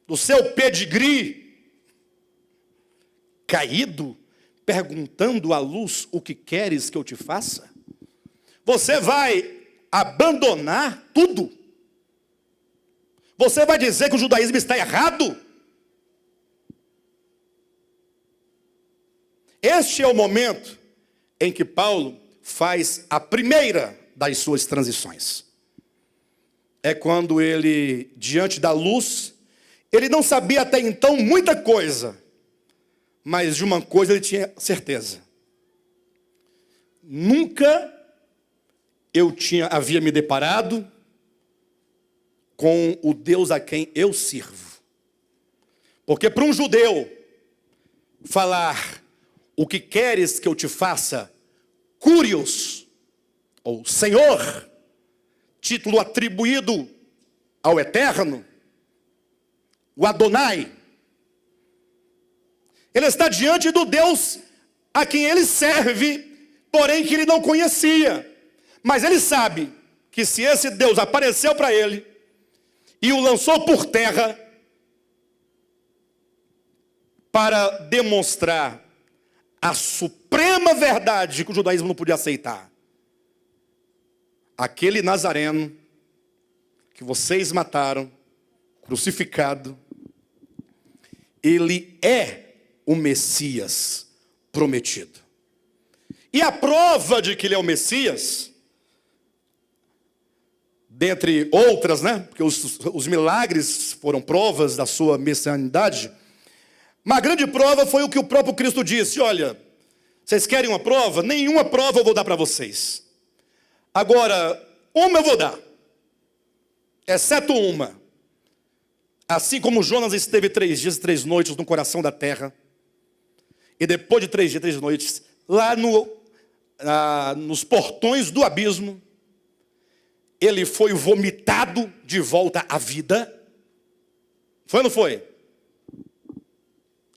do seu pedigree, caído, perguntando à luz, o que queres que eu te faça? Você vai abandonar tudo? Você vai dizer que o judaísmo está errado? Este é o momento em que Paulo faz a primeira das suas transições. É quando ele, diante da luz, ele não sabia até então muita coisa, mas de uma coisa ele tinha certeza. Nunca eu havia me deparado com o Deus a quem eu sirvo. Porque para um judeu falar o que queres que eu te faça, Curios, ou Senhor, título atribuído ao Eterno, o Adonai, ele está diante do Deus a quem ele serve, porém que ele não conhecia. Mas ele sabe que se esse Deus apareceu para ele e o lançou por terra para demonstrar a suprema verdade que o judaísmo não podia aceitar, aquele Nazareno que vocês mataram, crucificado, ele é o Messias prometido. E a prova de que ele é o Messias, dentre outras, né? Porque os milagres foram provas da sua messianidade. Uma grande prova foi o que o próprio Cristo disse: olha, vocês querem uma prova? Nenhuma prova eu vou dar para vocês. Agora, uma eu vou dar, exceto uma. Assim como Jonas esteve 3 dias e 3 noites no coração da terra, e depois de 3 dias e 3 noites, lá nos portões do abismo, ele foi vomitado de volta à vida. Foi ou não foi?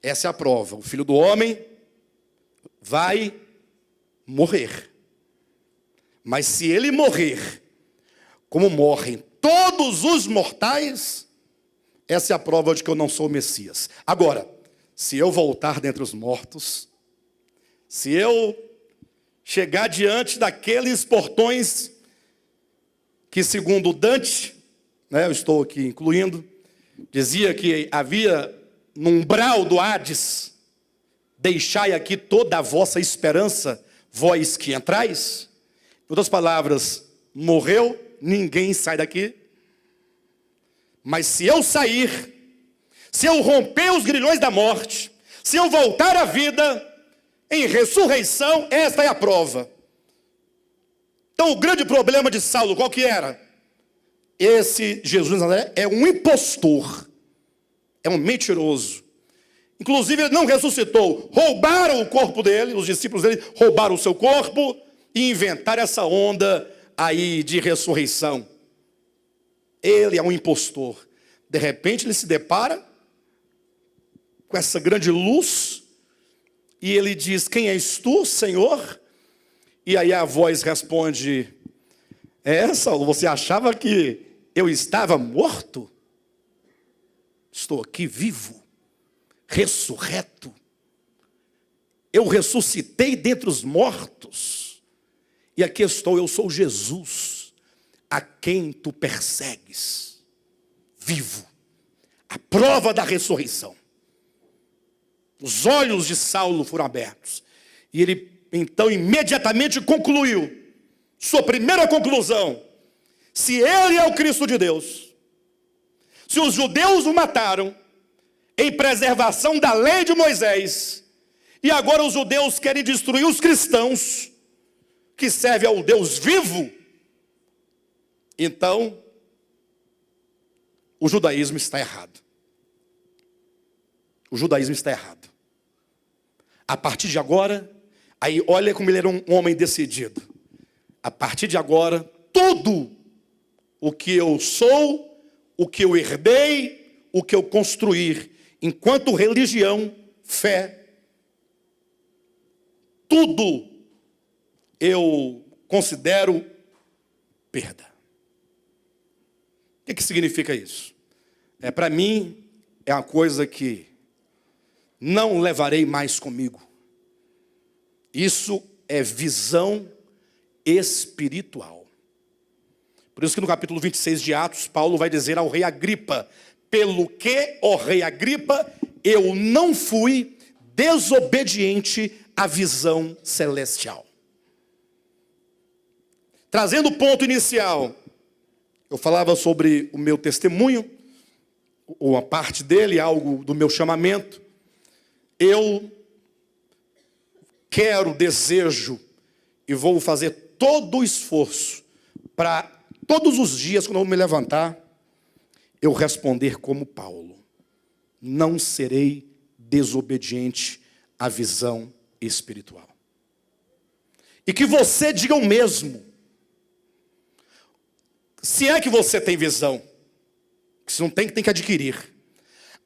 Essa é a prova. O Filho do Homem vai morrer. Mas se ele morrer, como morrem todos os mortais, essa é a prova de que eu não sou o Messias. Agora, se eu voltar dentre os mortos, se eu chegar diante daqueles portões que, segundo Dante, né, eu estou aqui incluindo, dizia que havia no umbral do Hades: deixai aqui toda a vossa esperança, vós que entrais. Em outras palavras, morreu, ninguém sai daqui. Mas se eu sair, se eu romper os grilhões da morte, se eu voltar à vida, em ressurreição, esta é a prova. Então o grande problema de Saulo, qual que era? Esse Jesus de Nazaré é um impostor, é um mentiroso. Inclusive ele não ressuscitou, roubaram o corpo dele, os discípulos dele roubaram o seu corpo e inventaram essa onda aí de ressurreição. Ele é um impostor. De repente ele se depara com essa grande luz e ele diz: quem és tu, Senhor? E aí a voz responde: Saulo, você achava que eu estava morto? Estou aqui vivo, ressurreto. Eu ressuscitei dentre os mortos. E aqui estou, eu sou Jesus, a quem tu persegues, vivo. A prova da ressurreição. Os olhos de Saulo foram abertos. E ele, então, imediatamente concluiu sua primeira conclusão: se ele é o Cristo de Deus, se os judeus o mataram em preservação da lei de Moisés, e agora os judeus querem destruir os cristãos, que servem ao Deus vivo, então o judaísmo está errado. O judaísmo está errado. A partir de agora, aí olha como ele era um homem decidido. A partir de agora, tudo o que eu sou, o que eu herdei, o que eu construir, enquanto religião, fé, tudo eu considero perda. O que significa isso? Para mim, é uma coisa que não levarei mais comigo. Isso é visão espiritual. Por isso que no capítulo 26 de Atos, Paulo vai dizer ao rei Agripa: pelo que, ó rei Agripa, eu não fui desobediente à visão celestial. Trazendo o ponto inicial, eu falava sobre o meu testemunho, ou a parte dele, algo do meu chamamento. Eu quero, desejo e vou fazer todo o esforço para todos os dias, quando eu me levantar, eu responder como Paulo: não serei desobediente à visão espiritual. E que você diga o mesmo. Se é que você tem visão, se não tem, tem que adquirir.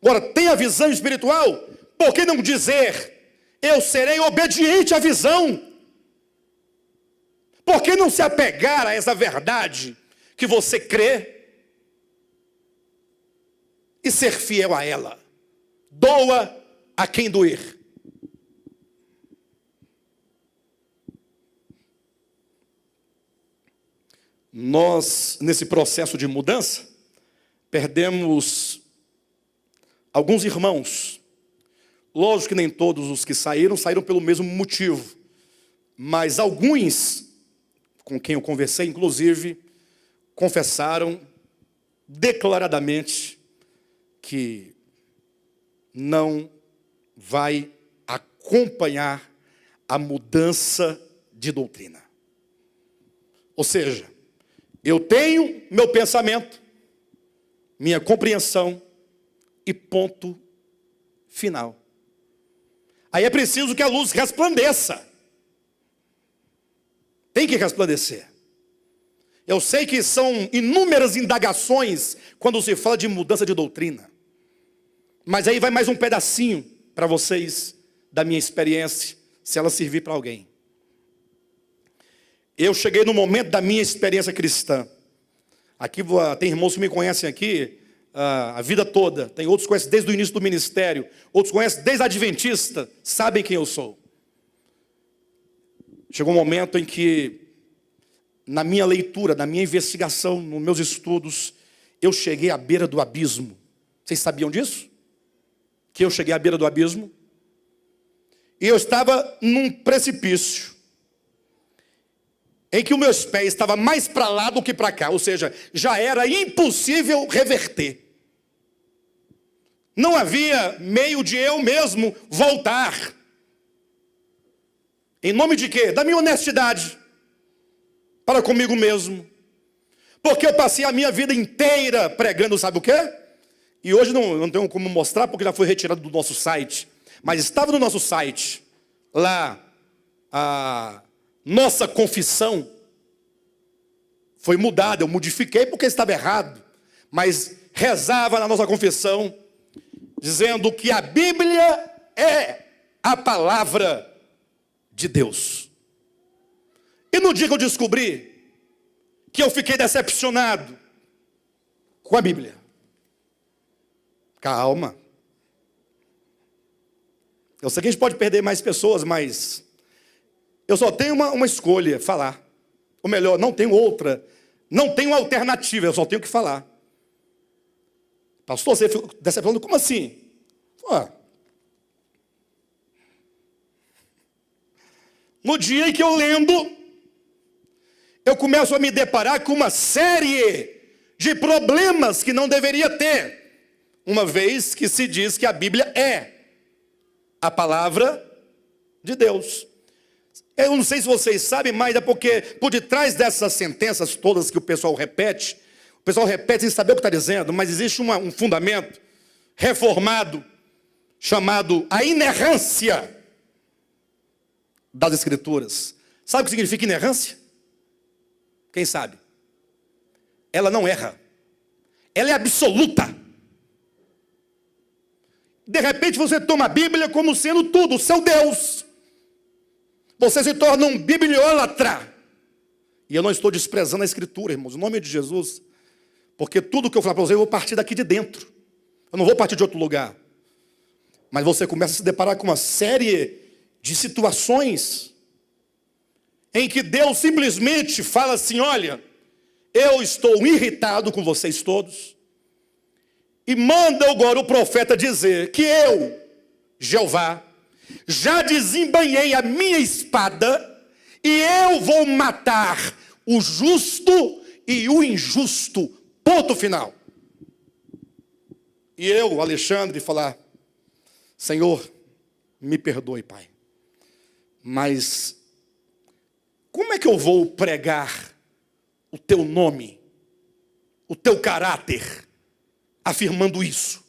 Agora, tem a visão espiritual, por que não dizer: eu serei obediente à visão? Por que não se apegar a essa verdade que você crê e ser fiel a ela? Doa a quem doer. Nós, nesse processo de mudança, perdemos alguns irmãos. Lógico que nem todos os que saíram pelo mesmo motivo. Mas alguns, com quem eu conversei, inclusive, confessaram declaradamente que não vai acompanhar a mudança de doutrina. Ou seja, eu tenho meu pensamento, minha compreensão e ponto final. Aí é preciso que a luz resplandeça. Tem que resplandecer. Eu sei que são inúmeras indagações quando se fala de mudança de doutrina. Mas aí vai mais um pedacinho para vocês da minha experiência, se ela servir para alguém. Eu cheguei no momento da minha experiência cristã. Aqui tem irmãos que me conhecem aqui a vida toda. Tem outros que conhecem desde o início do ministério. Outros conhecem desde a adventista. Sabem quem eu sou. Chegou um momento em que, na minha leitura, na minha investigação, nos meus estudos, eu cheguei à beira do abismo. Vocês sabiam disso? Que eu cheguei à beira do abismo? E eu estava num precipício, em que os meus pés estavam mais para lá do que para cá. Ou seja, já era impossível reverter. Não havia meio de eu mesmo voltar. Em nome de quê? Da minha honestidade para comigo mesmo. Porque eu passei a minha vida inteira pregando, sabe o quê? E hoje não tenho como mostrar, porque já foi retirado do nosso site. Mas estava no nosso site, lá, a nossa confissão foi mudada. Eu modifiquei porque estava errado. Mas rezava na nossa confissão, dizendo que a Bíblia é a palavra de Deus. E no dia que eu descobri que eu fiquei decepcionado com a Bíblia. Calma. Eu sei que a gente pode perder mais pessoas, mas eu só tenho uma escolha, falar. Ou melhor, não tenho outra. Não tenho alternativa, eu só tenho que falar. Pastor, você ficou decepcionado? Como assim? No dia em que eu lendo, eu começo a me deparar com uma série de problemas que não deveria ter, uma vez que se diz que a Bíblia é a palavra de Deus. Eu não sei se vocês sabem, mas é porque por detrás dessas sentenças todas que o pessoal repete sem saber o que está dizendo, mas existe um fundamento reformado, chamado a inerrância das Escrituras. Sabe o que significa inerrância? Quem sabe? Ela não erra. Ela é absoluta. De repente você toma a Bíblia como sendo tudo, o seu Deus. Você se torna um bibliólatra. E eu não estou desprezando a Escritura, irmãos, em nome de Jesus. Porque tudo que eu falar para você, eu vou partir daqui de dentro. Eu não vou partir de outro lugar. Mas você começa a se deparar com uma série de situações em que Deus simplesmente fala assim: olha, eu estou irritado com vocês todos. E manda agora o profeta dizer que eu, Jeová, já desembainhei a minha espada e eu vou matar o justo e o injusto. Ponto final. E eu, Alexandre, falar: Senhor, me perdoe, Pai. Mas como é que eu vou pregar o teu nome, o teu caráter, afirmando isso?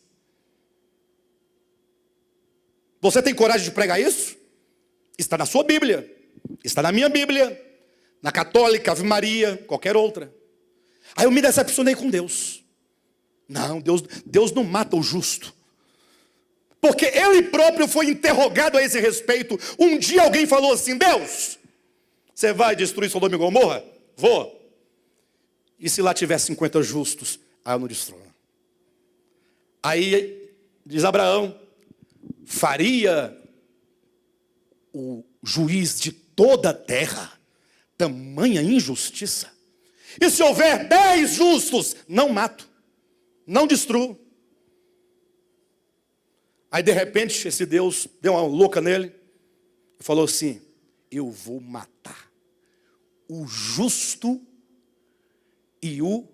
Você tem coragem de pregar isso? Está na sua Bíblia, está na minha Bíblia, na católica, Ave Maria, qualquer outra. Aí eu me decepcionei com Deus. Não, Deus não mata o justo. Porque ele próprio foi interrogado a esse respeito. Um dia alguém falou assim: Deus, você vai destruir Sodoma e Gomorra? Vou. E se lá tiver 50 justos? Aí eu não destruo. Aí diz Abraão: faria o juiz de toda a terra tamanha injustiça? E se houver 10 justos, não mato, não destruo. Aí de repente esse Deus deu uma louca nele e falou assim: eu vou matar o justo e o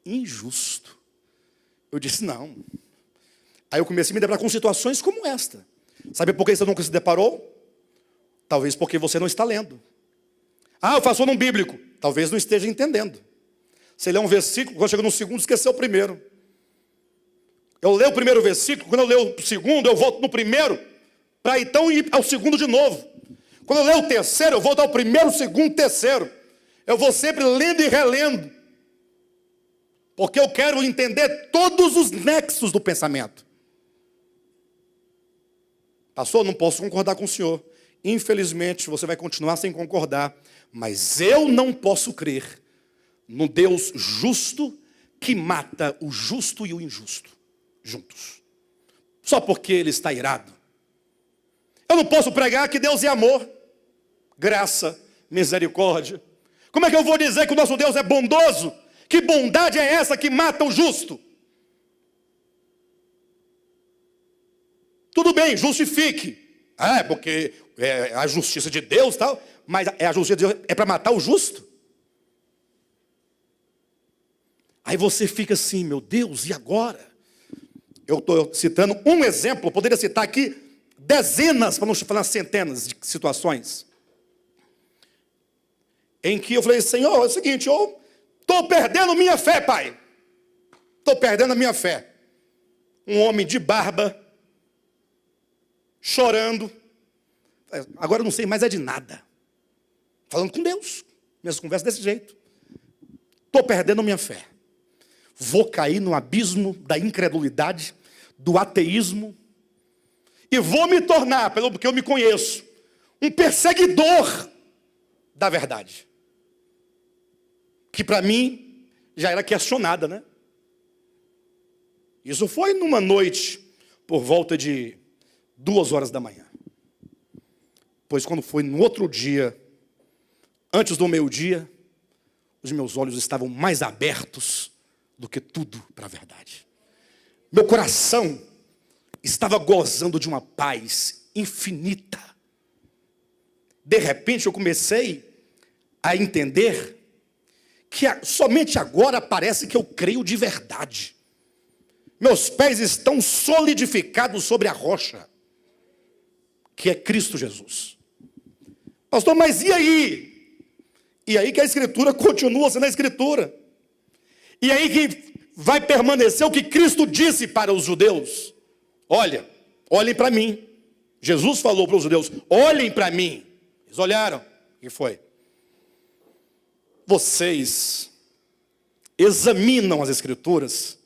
injusto. Eu disse, não. Aí eu comecei a me deparar com situações como esta. Sabe por que você nunca se deparou? Talvez porque você não está lendo. Ah, eu faço no bíblico. Talvez não esteja entendendo. Você lê um versículo, quando chega no segundo, esqueceu o primeiro. Eu leio o primeiro versículo, quando eu leio o segundo, eu volto no primeiro, para então ir ao segundo de novo. Quando eu leio o terceiro, eu volto ao primeiro, segundo, terceiro. Eu vou sempre lendo e relendo. Porque eu quero entender todos os nexos do pensamento. Pastor, não posso concordar com o senhor. Infelizmente, você vai continuar sem concordar. Mas eu não posso crer no Deus justo que mata o justo e o injusto juntos. Só porque ele está irado. Eu não posso pregar que Deus é amor, graça, misericórdia. Como é que eu vou dizer que o nosso Deus é bondoso? Que bondade é essa que mata o justo? Tudo bem, justifique. Porque é a justiça de Deus e tal, mas a justiça de Deus é para matar o justo? Aí você fica assim, meu Deus, e agora? Eu estou citando um exemplo, eu poderia citar aqui dezenas, para não falar centenas de situações, em que eu falei, Senhor, é o seguinte, eu estou perdendo minha fé, Pai. Estou perdendo a minha fé. Um homem de barba, chorando. Agora eu não sei mais é de nada. Falando com Deus. Minhas conversas desse jeito. Estou perdendo a minha fé. Vou cair no abismo da incredulidade, do ateísmo, e vou me tornar, pelo que eu me conheço, um perseguidor da verdade. Que para mim já era questionada, né? Isso foi numa noite, por volta de 2h da manhã. Pois quando foi no outro dia, antes do meio-dia, os meus olhos estavam mais abertos do que tudo para a verdade. Meu coração estava gozando de uma paz infinita. De repente eu comecei a entender que somente agora parece que eu creio de verdade. Meus pés estão solidificados sobre a rocha, que é Cristo Jesus. Pastor, mas e aí? E aí que a Escritura continua sendo a Escritura. E aí que vai permanecer o que Cristo disse para os judeus. Olha, olhem para mim. Jesus falou para os judeus, olhem para mim. Eles olharam. O que foi? Vocês examinam as Escrituras,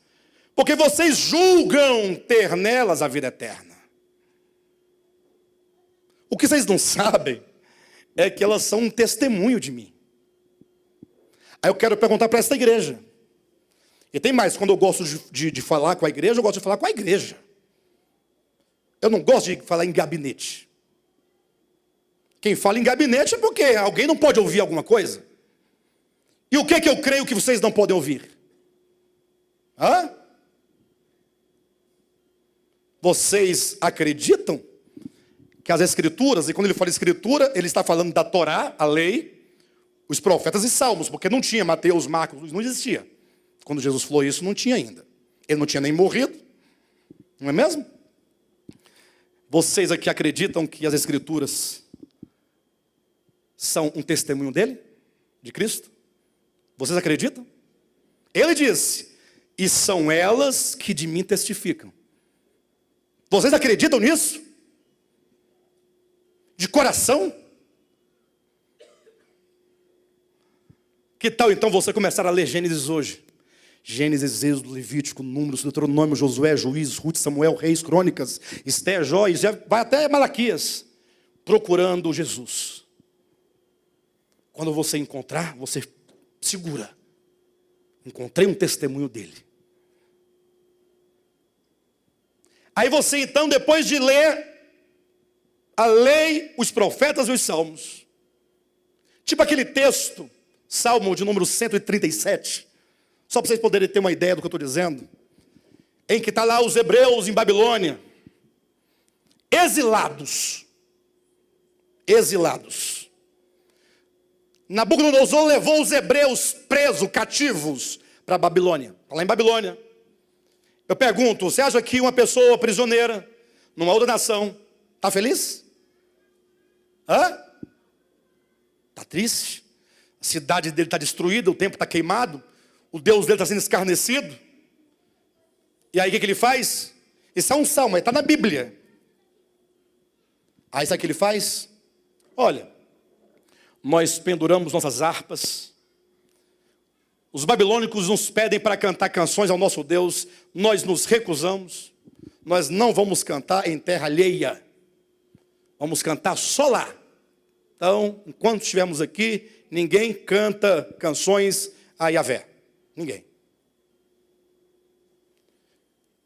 porque vocês julgam ter nelas a vida eterna. O que vocês não sabem é que elas são um testemunho de mim. Aí eu quero perguntar para esta igreja. E tem mais, quando eu gosto de falar com a igreja, eu gosto de falar com a igreja. Eu não gosto de falar em gabinete. Quem fala em gabinete é porque alguém não pode ouvir alguma coisa. E o que é que eu creio que vocês não podem ouvir? Hã? Vocês acreditam que as Escrituras, e quando ele fala Escritura, ele está falando da Torá, a lei, os profetas e salmos, porque não tinha Mateus, Marcos, não existia. Quando Jesus falou isso, não tinha ainda. Ele não tinha nem morrido, não é mesmo? Vocês aqui acreditam que as Escrituras são um testemunho dele, de Cristo? Vocês acreditam? Ele disse, e são elas que de mim testificam. Vocês acreditam nisso? De coração? Que tal então você começar a ler Gênesis hoje? Gênesis, Êxodo, Levítico, Números, Deuteronômio, Josué, Juízes, Ruth, Samuel, Reis, Crônicas, Esté, Jó, e já vai até Malaquias, procurando Jesus. Quando você encontrar, você segura. Encontrei um testemunho dele. Aí você então, depois de ler a lei, os profetas e os salmos, tipo aquele texto, Salmo de número 137, só para vocês poderem ter uma ideia do que eu estou dizendo, em que está lá os hebreus em Babilônia, exilados, Nabucodonosor levou os hebreus presos, cativos, para a Babilônia. Lá em Babilônia. Eu pergunto, você acha que uma pessoa prisioneira, numa outra nação, está feliz? Está triste? A cidade dele está destruída, o templo está queimado, o Deus dele está sendo escarnecido. E aí o que ele faz? Isso é um salmo, está na Bíblia. Aí sabe o que ele faz? Olha, nós penduramos nossas harpas, os babilônicos nos pedem para cantar canções ao nosso Deus, nós nos recusamos, nós não vamos cantar em terra alheia, vamos cantar só lá. Então, enquanto estivermos aqui, ninguém canta canções a Yahvé, ninguém.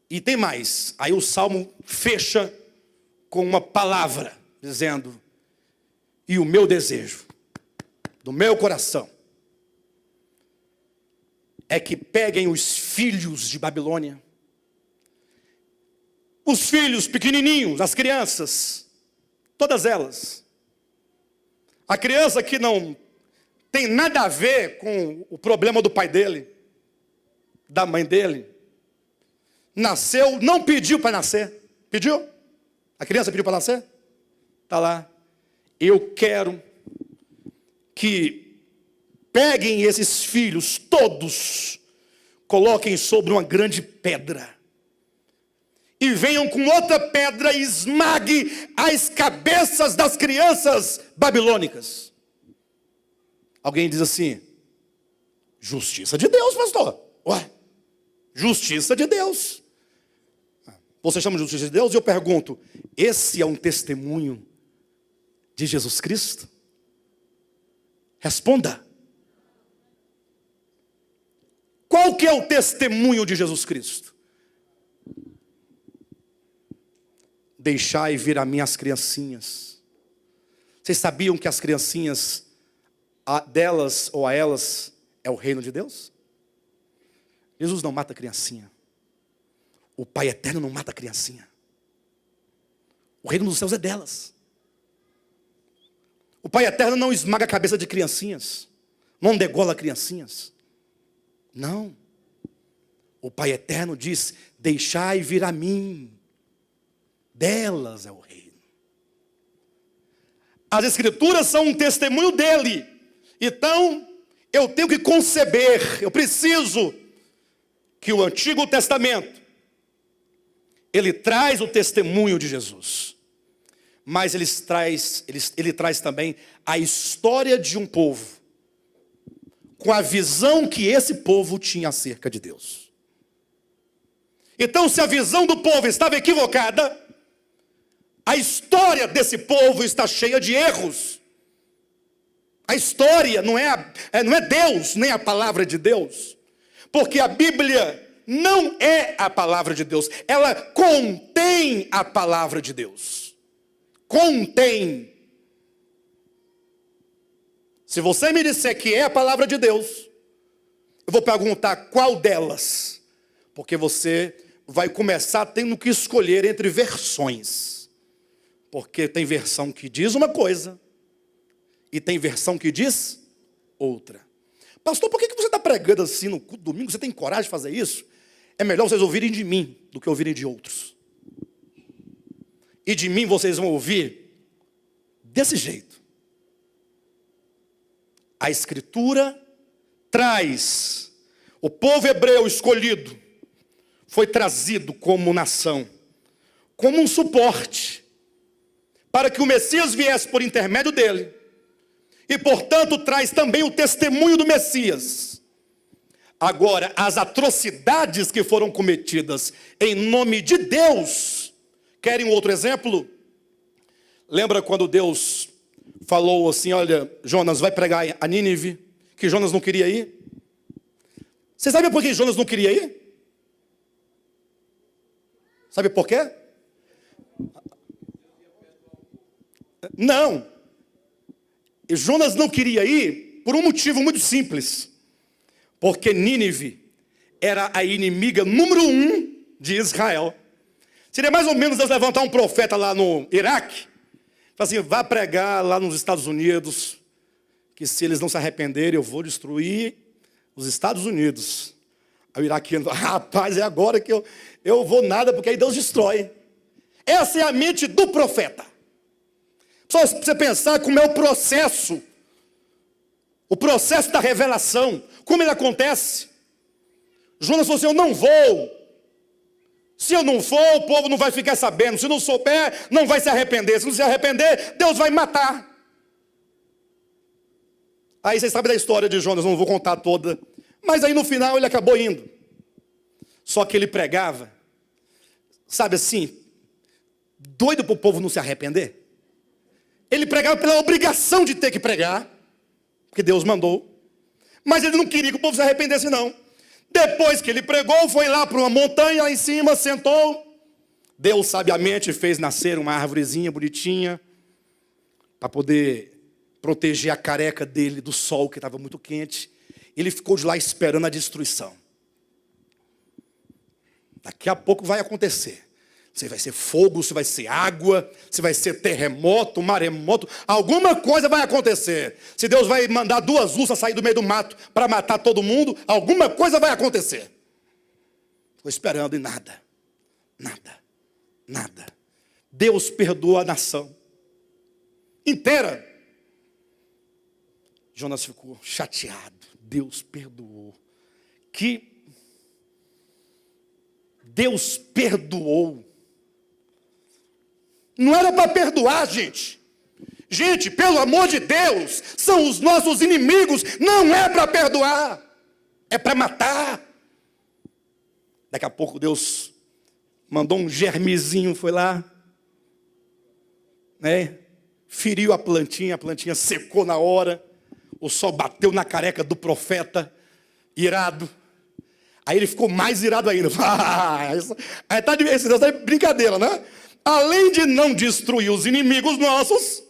E tem mais, aí o salmo fecha com uma palavra, dizendo: e o meu desejo, do meu coração, é que peguem os filhos de Babilônia, os filhos pequenininhos, as crianças, todas elas. A criança que não tem nada a ver com o problema do pai dele, da mãe dele, nasceu, não pediu para nascer. Pediu? A criança pediu para nascer? Está lá. Eu quero que peguem esses filhos todos, coloquem sobre uma grande pedra, e venham com outra pedra e esmague as cabeças das crianças babilônicas. Alguém diz assim: justiça de Deus, pastor. Ué, justiça de Deus. Você chama de justiça de Deus? E eu pergunto, esse é um testemunho de Jesus Cristo? Responda. Qual que é o testemunho de Jesus Cristo? Deixai vir a mim as criancinhas. Vocês sabiam que as criancinhas, delas ou a elas, é o reino de Deus? Jesus não mata criancinha. O Pai Eterno não mata criancinha. O reino dos céus é delas. O Pai Eterno não esmaga a cabeça de criancinhas, não degola criancinhas. Não. O Pai Eterno diz: deixai vir a mim. Delas é o reino. As Escrituras são um testemunho dele. Então, eu tenho que conceber, eu preciso que o Antigo Testamento, ele traz o testemunho de Jesus. Mas ele traz também a história de um povo, com a visão que esse povo tinha acerca de Deus. Então, se a visão do povo estava equivocada, a história desse povo está cheia de erros. A história não é Deus, nem a palavra de Deus. Porque a Bíblia não é a palavra de Deus. Ela contém a palavra de Deus. Contém. Se você me disser que é a palavra de Deus, eu vou perguntar qual delas. Porque você vai começar tendo que escolher entre versões. Porque tem versão que diz uma coisa e tem versão que diz outra. Pastor, por que você está pregando assim no culto domingo? Você tem coragem de fazer isso? É melhor vocês ouvirem de mim do que ouvirem de outros. E de mim vocês vão ouvir desse jeito. A Escritura traz, o povo hebreu escolhido foi trazido como nação, como um suporte, para que o Messias viesse por intermédio dele, e portanto traz também o testemunho do Messias. Agora, as atrocidades que foram cometidas em nome de Deus, querem um outro exemplo? Lembra quando Deus falou assim: olha, Jonas vai pregar a Nínive, que Jonas não queria ir? Você sabe por que Jonas não queria ir? Sabe por quê? Não. Jonas não queria ir por um motivo muito simples. Porque Nínive era a inimiga número 1 de Israel. Seria mais ou menos Deus levantar um profeta lá no Iraque, falar assim: vá pregar lá nos Estados Unidos, que se eles não se arrependerem, eu vou destruir os Estados Unidos. Aí o iraquiano fala, rapaz, é agora que eu vou nada, porque aí Deus destrói. Essa é a mente do profeta. Só você pensar como é o processo da revelação, como ele acontece. Jonas falou assim, eu não vou. Se eu não for, o povo não vai ficar sabendo. Se não souber, não vai se arrepender. Se não se arrepender, Deus vai matar. Aí vocês sabem da história de Jonas, não vou contar toda. Mas aí no final ele acabou indo. Só que ele pregava, sabe assim, doido para o povo não se arrepender. Ele pregava pela obrigação de ter que pregar, porque Deus mandou. Mas ele não queria que o povo se arrependesse não. Depois que ele pregou, foi lá para uma montanha lá em cima, sentou. Deus sabiamente fez nascer uma árvorezinha bonitinha, para poder proteger a careca dele do sol que estava muito quente. Ele ficou de lá esperando a destruição. Daqui a pouco vai acontecer. Se vai ser fogo, se vai ser água, se vai ser terremoto, maremoto, alguma coisa vai acontecer. Se Deus vai mandar 2 ursas sair do meio do mato para matar todo mundo, alguma coisa vai acontecer. Estou esperando e nada. Deus perdoou a nação inteira. Jonas ficou chateado. Deus perdoou. Que Deus perdoou. Não era para perdoar, gente. Gente, pelo amor de Deus, são os nossos inimigos. Não é para perdoar. É para matar. Daqui a pouco Deus mandou um germezinho, foi lá, né? Feriu a plantinha secou na hora. O sol bateu na careca do profeta, irado. Aí ele ficou mais irado ainda. Esse Deus tá de brincadeira, né? Além de não destruir os inimigos nossos,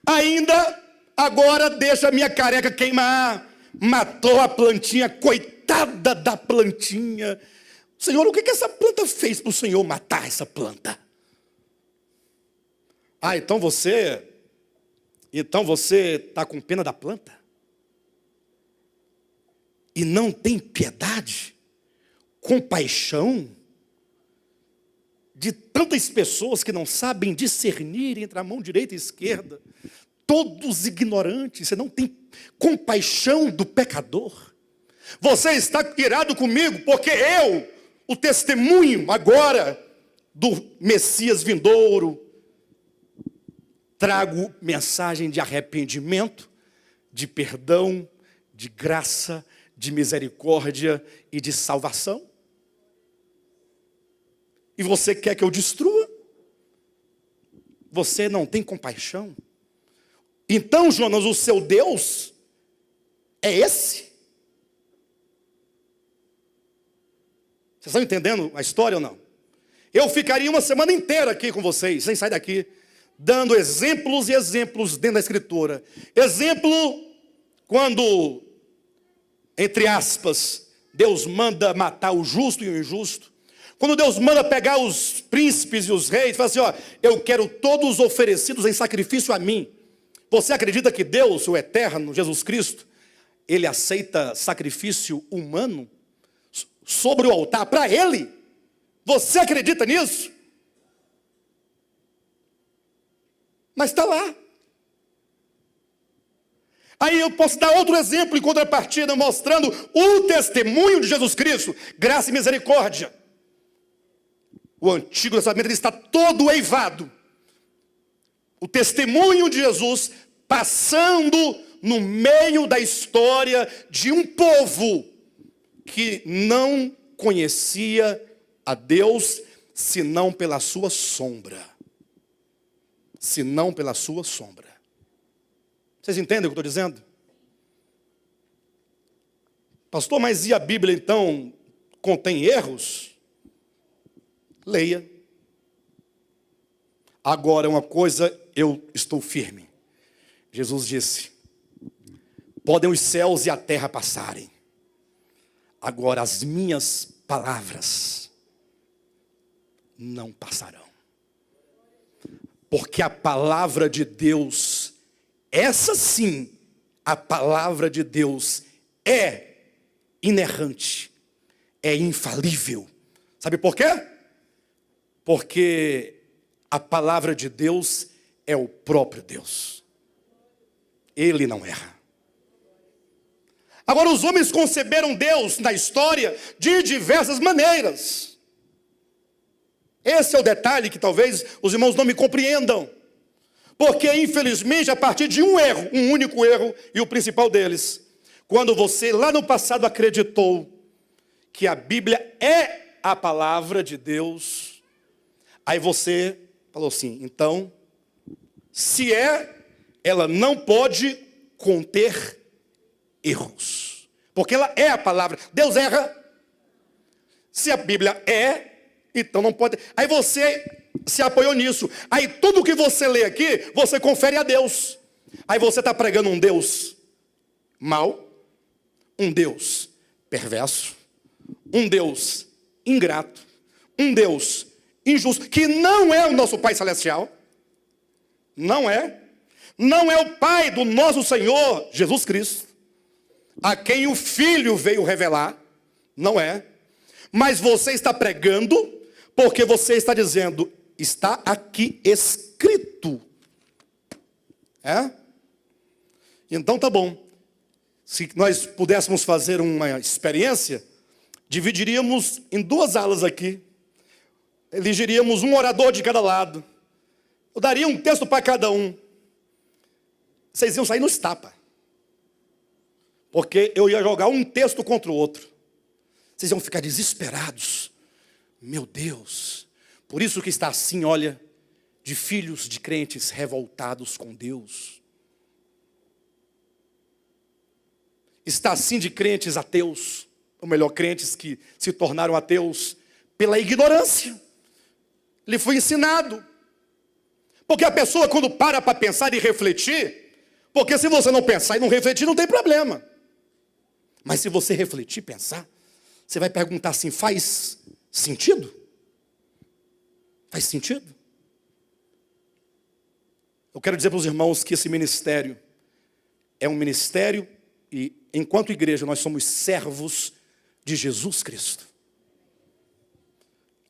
ainda agora deixa a minha careca queimar. Matou a plantinha, coitada da plantinha. Senhor, o que essa planta fez para o Senhor matar essa planta? Então você está com pena da planta? E não tem piedade, compaixão de tantas pessoas que não sabem discernir entre a mão direita e esquerda, todos ignorantes. Você não tem compaixão do pecador. Você está irado comigo porque eu, o testemunho agora do Messias vindouro, trago mensagem de arrependimento, de perdão, de graça, de misericórdia e de salvação. E você quer que eu destrua? Você não tem compaixão? Então, Jonas, o seu Deus é esse? Vocês estão entendendo a história ou não? Eu ficaria uma semana inteira aqui com vocês, sem sair daqui, dando exemplos e exemplos dentro da Escritura. Exemplo, quando, entre aspas, Deus manda matar o justo e o injusto. Quando Deus manda pegar os príncipes e os reis, fala assim, eu quero todos oferecidos em sacrifício a mim. Você acredita que Deus, o eterno, Jesus Cristo, ele aceita sacrifício humano sobre o altar para ele? Você acredita nisso? Mas está lá. Aí eu posso dar outro exemplo em contrapartida, mostrando o testemunho de Jesus Cristo, graça e misericórdia. O Antigo Testamento está todo eivado. O testemunho de Jesus passando no meio da história de um povo que não conhecia a Deus senão pela sua sombra. Senão pela sua sombra. Vocês entendem o que eu estou dizendo? Pastor, mas e a Bíblia então contém erros? Leia. Agora, uma coisa eu estou firme. Jesus disse, podem os céus e a terra passarem. Agora as minhas palavras não passarão. Porque a palavra de Deus, essa sim, a palavra de Deus é inerrante, é infalível. Sabe por quê? Porque a palavra de Deus é o próprio Deus. Ele não erra. Agora, os homens conceberam Deus na história de diversas maneiras. Esse é o detalhe que talvez os irmãos não me compreendam. Porque, infelizmente, a partir de um erro, um único erro, e o principal deles, quando você lá no passado acreditou que a Bíblia é a palavra de Deus, aí você falou assim, então, se é, ela não pode conter erros. Porque ela é a palavra. Deus erra. Se a Bíblia é, então não pode. Aí você se apoiou nisso. Aí tudo que você lê aqui, você confere a Deus. Aí você está pregando um Deus mau, um Deus perverso, um Deus ingrato, um Deus injusto, que não é o nosso Pai Celestial. Não é. Não é o Pai do nosso Senhor Jesus Cristo, a quem o Filho veio revelar. Não é. Mas você está pregando porque você está dizendo, está aqui escrito. É? Então tá bom. Se nós pudéssemos fazer uma experiência, dividiríamos em duas alas aqui. Elegeríamos um orador de cada lado. Eu daria um texto para cada um. Vocês iam sair nos tapas. Porque eu ia jogar um texto contra o outro. Vocês iam ficar desesperados. Meu Deus. Por isso que está assim, olha, de filhos de crentes revoltados com Deus. Está assim de crentes ateus, ou melhor, crentes que se tornaram ateus pela ignorância. Lhe foi ensinado. Porque a pessoa quando para pensar e refletir, porque se você não pensar e não refletir, não tem problema. Mas se você refletir, pensar, você vai perguntar assim, faz sentido? Faz sentido? Eu quero dizer para os irmãos que esse ministério é um ministério e, enquanto igreja, nós somos servos de Jesus Cristo.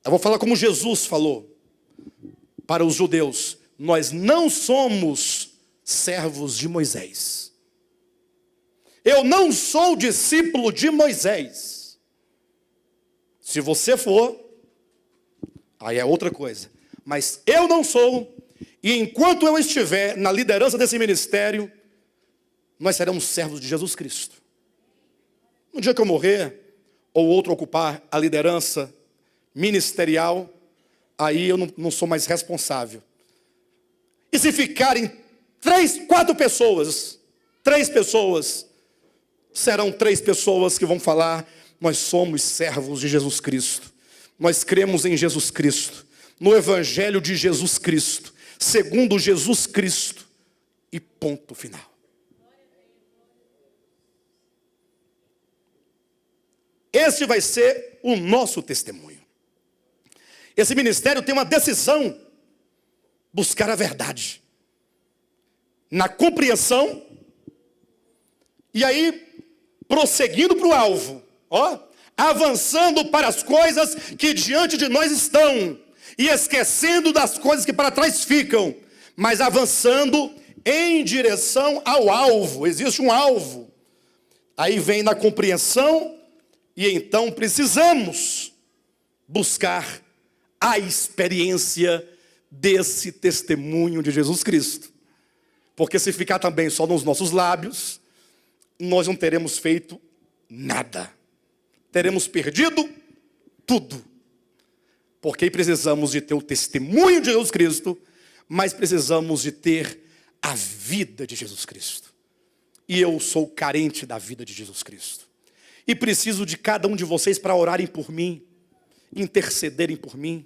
Eu vou falar como Jesus falou para os judeus. Nós não somos servos de Moisés. Eu não sou discípulo de Moisés. Se você for, aí é outra coisa. Mas eu não sou. E enquanto eu estiver na liderança desse ministério, nós seremos servos de Jesus Cristo. No dia que eu morrer, ou outro ocupar a liderança ministerial, aí eu não sou mais responsável. E se ficarem 3, 4 pessoas, 3 pessoas, serão 3 pessoas que vão falar, nós somos servos de Jesus Cristo. Nós cremos em Jesus Cristo, no Evangelho de Jesus Cristo, segundo Jesus Cristo, e ponto final. Esse vai ser o nosso testemunho. Esse ministério tem uma decisão, buscar a verdade, na compreensão, e aí, prosseguindo para o alvo, avançando para as coisas que diante de nós estão, e esquecendo das coisas que para trás ficam, mas avançando em direção ao alvo. Existe um alvo. Aí vem na compreensão, e então precisamos buscar a experiência desse testemunho de Jesus Cristo. Porque se ficar também só nos nossos lábios, nós não teremos feito nada. Teremos perdido tudo. Porque precisamos de ter o testemunho de Jesus Cristo, mas precisamos de ter a vida de Jesus Cristo. E eu sou carente da vida de Jesus Cristo. E preciso de cada um de vocês para orarem por mim, intercederem por mim.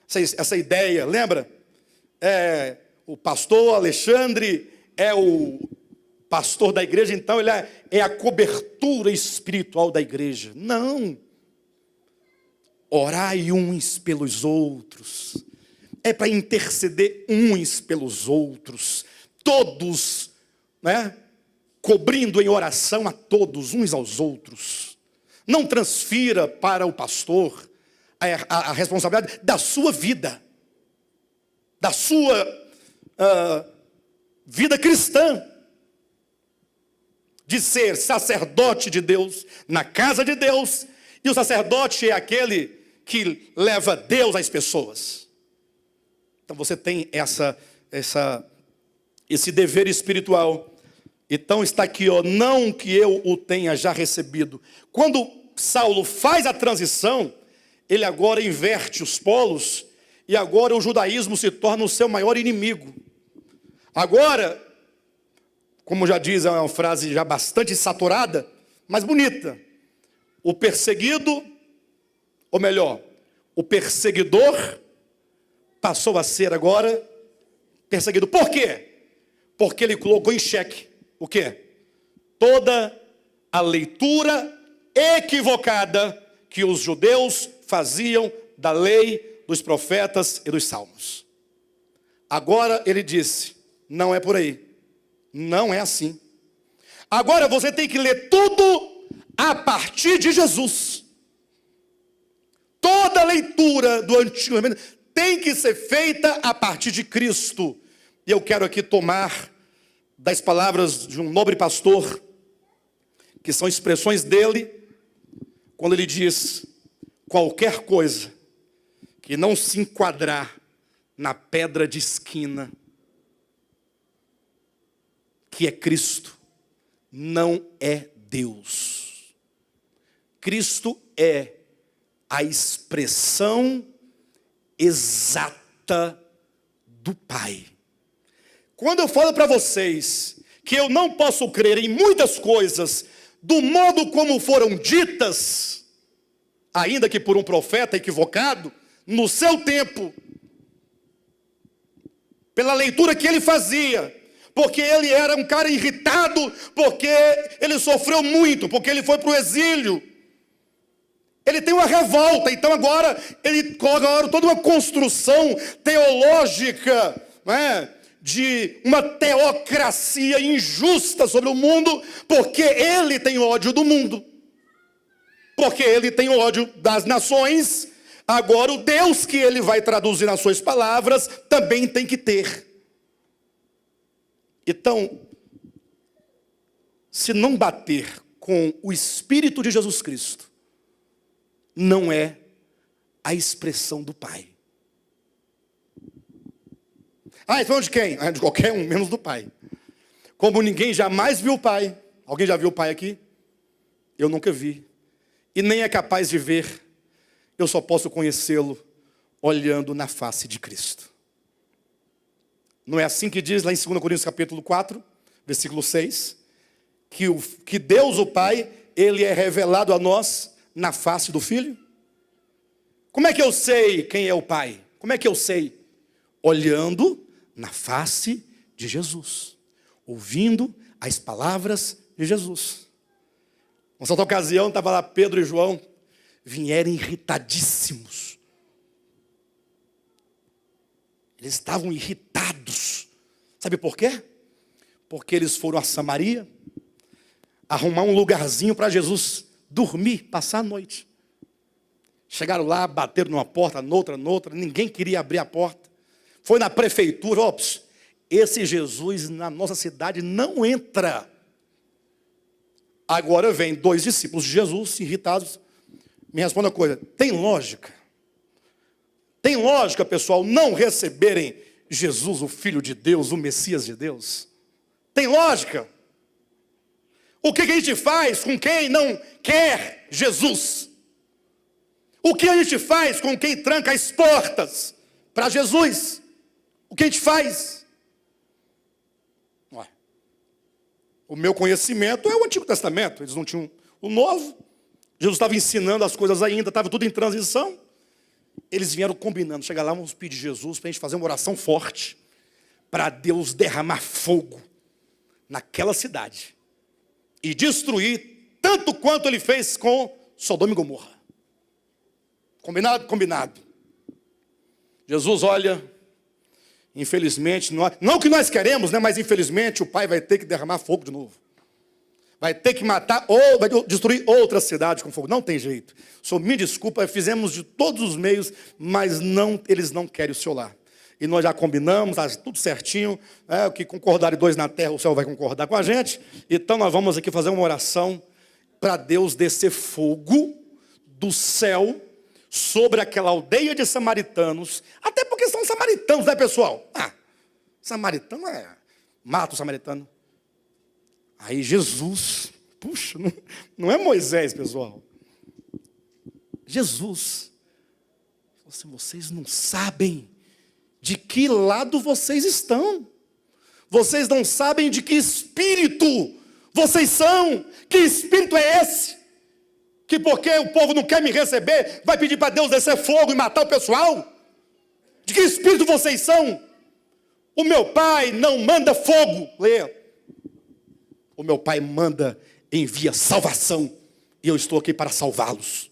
Essa ideia, lembra? O pastor Alexandre é o pastor da igreja, então ele é a cobertura espiritual da igreja. Não. Orai uns pelos outros. É para interceder uns pelos outros. Todos, né? cobrindo em oração a todos, uns aos outros. Não transfira para o pastor a responsabilidade da sua vida, da sua vida cristã, de ser sacerdote de Deus, na casa de Deus, e o sacerdote é aquele que leva Deus às pessoas. Então você tem esse dever espiritual. Então está aqui, ó, não que eu o tenha já recebido. Quando Saulo faz a transição, ele agora inverte os polos, e agora o judaísmo se torna o seu maior inimigo. Agora, como já diz, é uma frase já bastante saturada, mas bonita. O perseguido, ou melhor, o perseguidor passou a ser agora perseguido. Por quê? Porque ele colocou em xeque o quê? Toda a leitura equivocada que os judeus faziam da lei, dos profetas e dos salmos. Agora ele disse, não é por aí. Não é assim. Agora você tem que ler tudo a partir de Jesus. Toda a leitura do Antigo Testamento tem que ser feita a partir de Cristo. E eu quero aqui tomar das palavras de um nobre pastor, que são expressões dele, quando ele diz, qualquer coisa que não se enquadrar na pedra de esquina, que é Cristo, não é Deus. Cristo é a expressão exata do Pai. Quando eu falo para vocês que eu não posso crer em muitas coisas do modo como foram ditas, ainda que por um profeta equivocado, no seu tempo, pela leitura que ele fazia, porque ele era um cara irritado, porque ele sofreu muito, porque ele foi para o exílio. Ele tem uma revolta, então agora ele coloca toda uma construção teológica, né, de uma teocracia injusta sobre o mundo, porque ele tem ódio do mundo, porque ele tem ódio das nações. Agora o Deus que ele vai traduzir nas suas palavras também tem que ter. Então, se não bater com o Espírito de Jesus Cristo, não é a expressão do Pai. Então de quem? De qualquer um, menos do Pai. Como ninguém jamais viu o Pai. Alguém já viu o Pai aqui? Eu nunca vi. E nem é capaz de ver. Eu só posso conhecê-lo olhando na face de Cristo. Não é assim que diz lá em 2 Coríntios capítulo 4, versículo 6, que Deus o Pai, ele é revelado a nós na face do Filho? Como é que eu sei quem é o Pai? Como é que eu sei? Olhando na face de Jesus, ouvindo as palavras de Jesus. Uma certa ocasião, estava lá Pedro e João, vieram irritadíssimos. Eles estavam irritados. Sabe por quê? Porque eles foram a Samaria, arrumar um lugarzinho para Jesus dormir, passar a noite. Chegaram lá, bateram numa porta, noutra, ninguém queria abrir a porta. Foi na prefeitura, esse Jesus na nossa cidade não entra. Agora vem 2 discípulos de Jesus, irritados. Me responda uma coisa, tem lógica? Tem lógica, pessoal, não receberem Jesus, o Filho de Deus, o Messias de Deus? Tem lógica? O que a gente faz com quem não quer Jesus? O que a gente faz com quem tranca as portas para Jesus? O que a gente faz? O meu conhecimento é o Antigo Testamento. Eles não tinham o Novo. Jesus estava ensinando as coisas ainda, estava tudo em transição. Eles vieram combinando. Chega lá, vamos pedir Jesus para a gente fazer uma oração forte, para Deus derramar fogo naquela cidade e destruir tanto quanto ele fez com Sodoma e Gomorra. Combinado? Combinado. Jesus olha, infelizmente, não que nós queremos, né? Mas infelizmente o Pai vai ter que derramar fogo de novo. Vai ter que matar ou vai destruir outra cidade com fogo. Não tem jeito. Senhor, me desculpa, fizemos de todos os meios, mas não, eles não querem o seu lar. E nós já combinamos, tá tudo certinho. O que concordarem dois na terra, o céu vai concordar com a gente. Então nós vamos aqui fazer uma oração para Deus descer fogo do céu sobre aquela aldeia de samaritanos. Até porque são samaritanos, né, pessoal? Samaritano mata o samaritano. Aí Jesus, puxa, não é Moisés, pessoal. Jesus, assim, vocês não sabem de que lado vocês estão. Vocês não sabem de que espírito vocês são. Que espírito é esse? Que porque o povo não quer me receber, vai pedir para Deus descer fogo e matar o pessoal? De que espírito vocês são? O meu pai não manda fogo. Leia. O meu pai envia salvação. E eu estou aqui para salvá-los.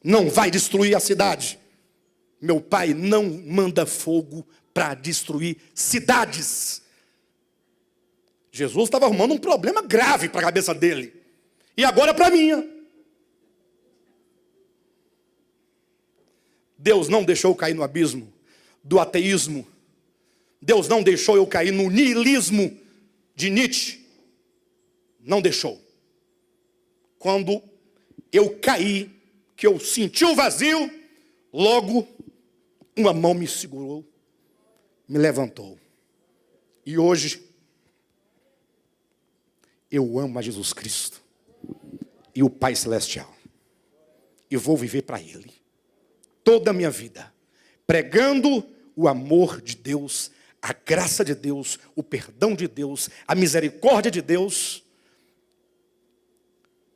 Não vai destruir a cidade. Meu pai não manda fogo para destruir cidades. Jesus estava arrumando um problema grave para a cabeça dele. E agora para a minha. Deus não deixou eu cair no abismo do ateísmo. Deus não deixou eu cair no niilismo de Nietzsche. Não deixou. Quando eu caí, que eu senti o vazio, logo uma mão me segurou, me levantou. E hoje eu amo a Jesus Cristo e o Pai Celestial. E vou viver para Ele toda a minha vida, pregando o amor de Deus, a graça de Deus, o perdão de Deus, a misericórdia de Deus,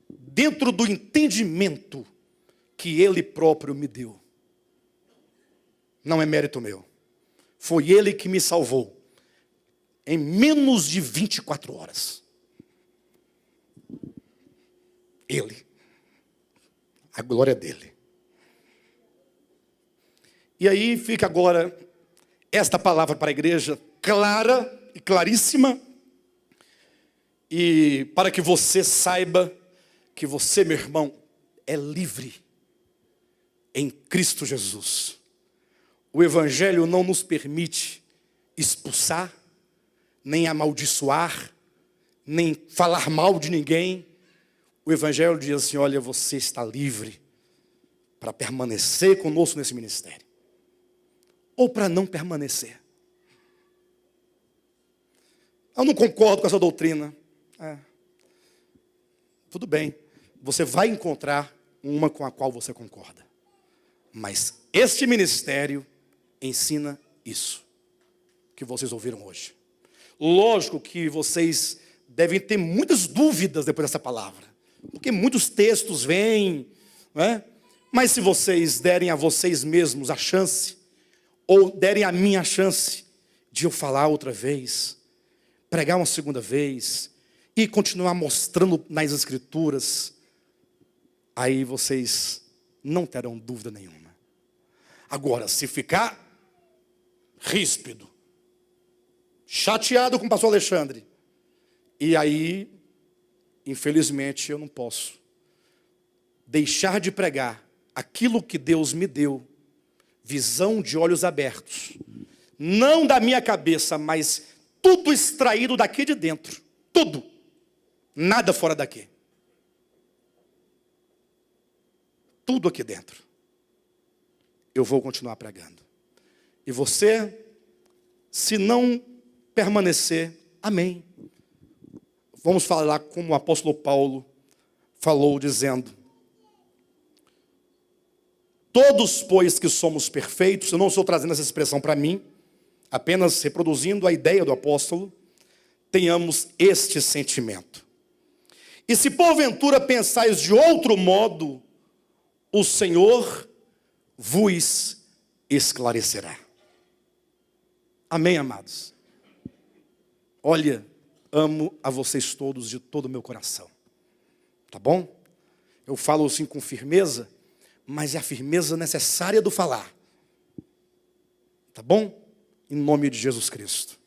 dentro do entendimento que Ele próprio me deu. Não é mérito meu. Foi Ele que me salvou em menos de 24 horas. Ele. A glória dele. E aí fica agora esta palavra para a igreja clara e claríssima. E para que você saiba que você, meu irmão, é livre em Cristo Jesus. O Evangelho não nos permite expulsar, nem amaldiçoar, nem falar mal de ninguém. O Evangelho diz assim, olha, você está livre para permanecer conosco nesse ministério. Ou para não permanecer. Eu não concordo com essa doutrina. Tudo bem, você vai encontrar uma com a qual você concorda. Mas este ministério ensina isso que vocês ouviram hoje. Lógico que vocês devem ter muitas dúvidas depois dessa palavra. Porque muitos textos vêm, não é? Mas se vocês derem a vocês mesmos a chance, ou derem a mim a chance de eu falar outra vez, pregar uma segunda vez, e continuar mostrando nas Escrituras, aí vocês não terão dúvida nenhuma. Agora, se ficar ríspido, chateado com o pastor Alexandre, e aí, infelizmente, eu não posso deixar de pregar aquilo que Deus me deu, visão de olhos abertos, não da minha cabeça, mas tudo extraído daqui de dentro, tudo, nada fora daqui, tudo aqui dentro, eu vou continuar pregando, e você, se não permanecer, amém, vamos falar como o apóstolo Paulo falou, dizendo, todos, pois, que somos perfeitos, eu não estou trazendo essa expressão para mim, apenas reproduzindo a ideia do apóstolo, tenhamos este sentimento. E se porventura pensais de outro modo, o Senhor vos esclarecerá. Amém, amados? Olha, amo a vocês todos de todo o meu coração. Tá bom? Eu falo assim com firmeza, mas é a firmeza necessária do falar. Tá bom? Em nome de Jesus Cristo.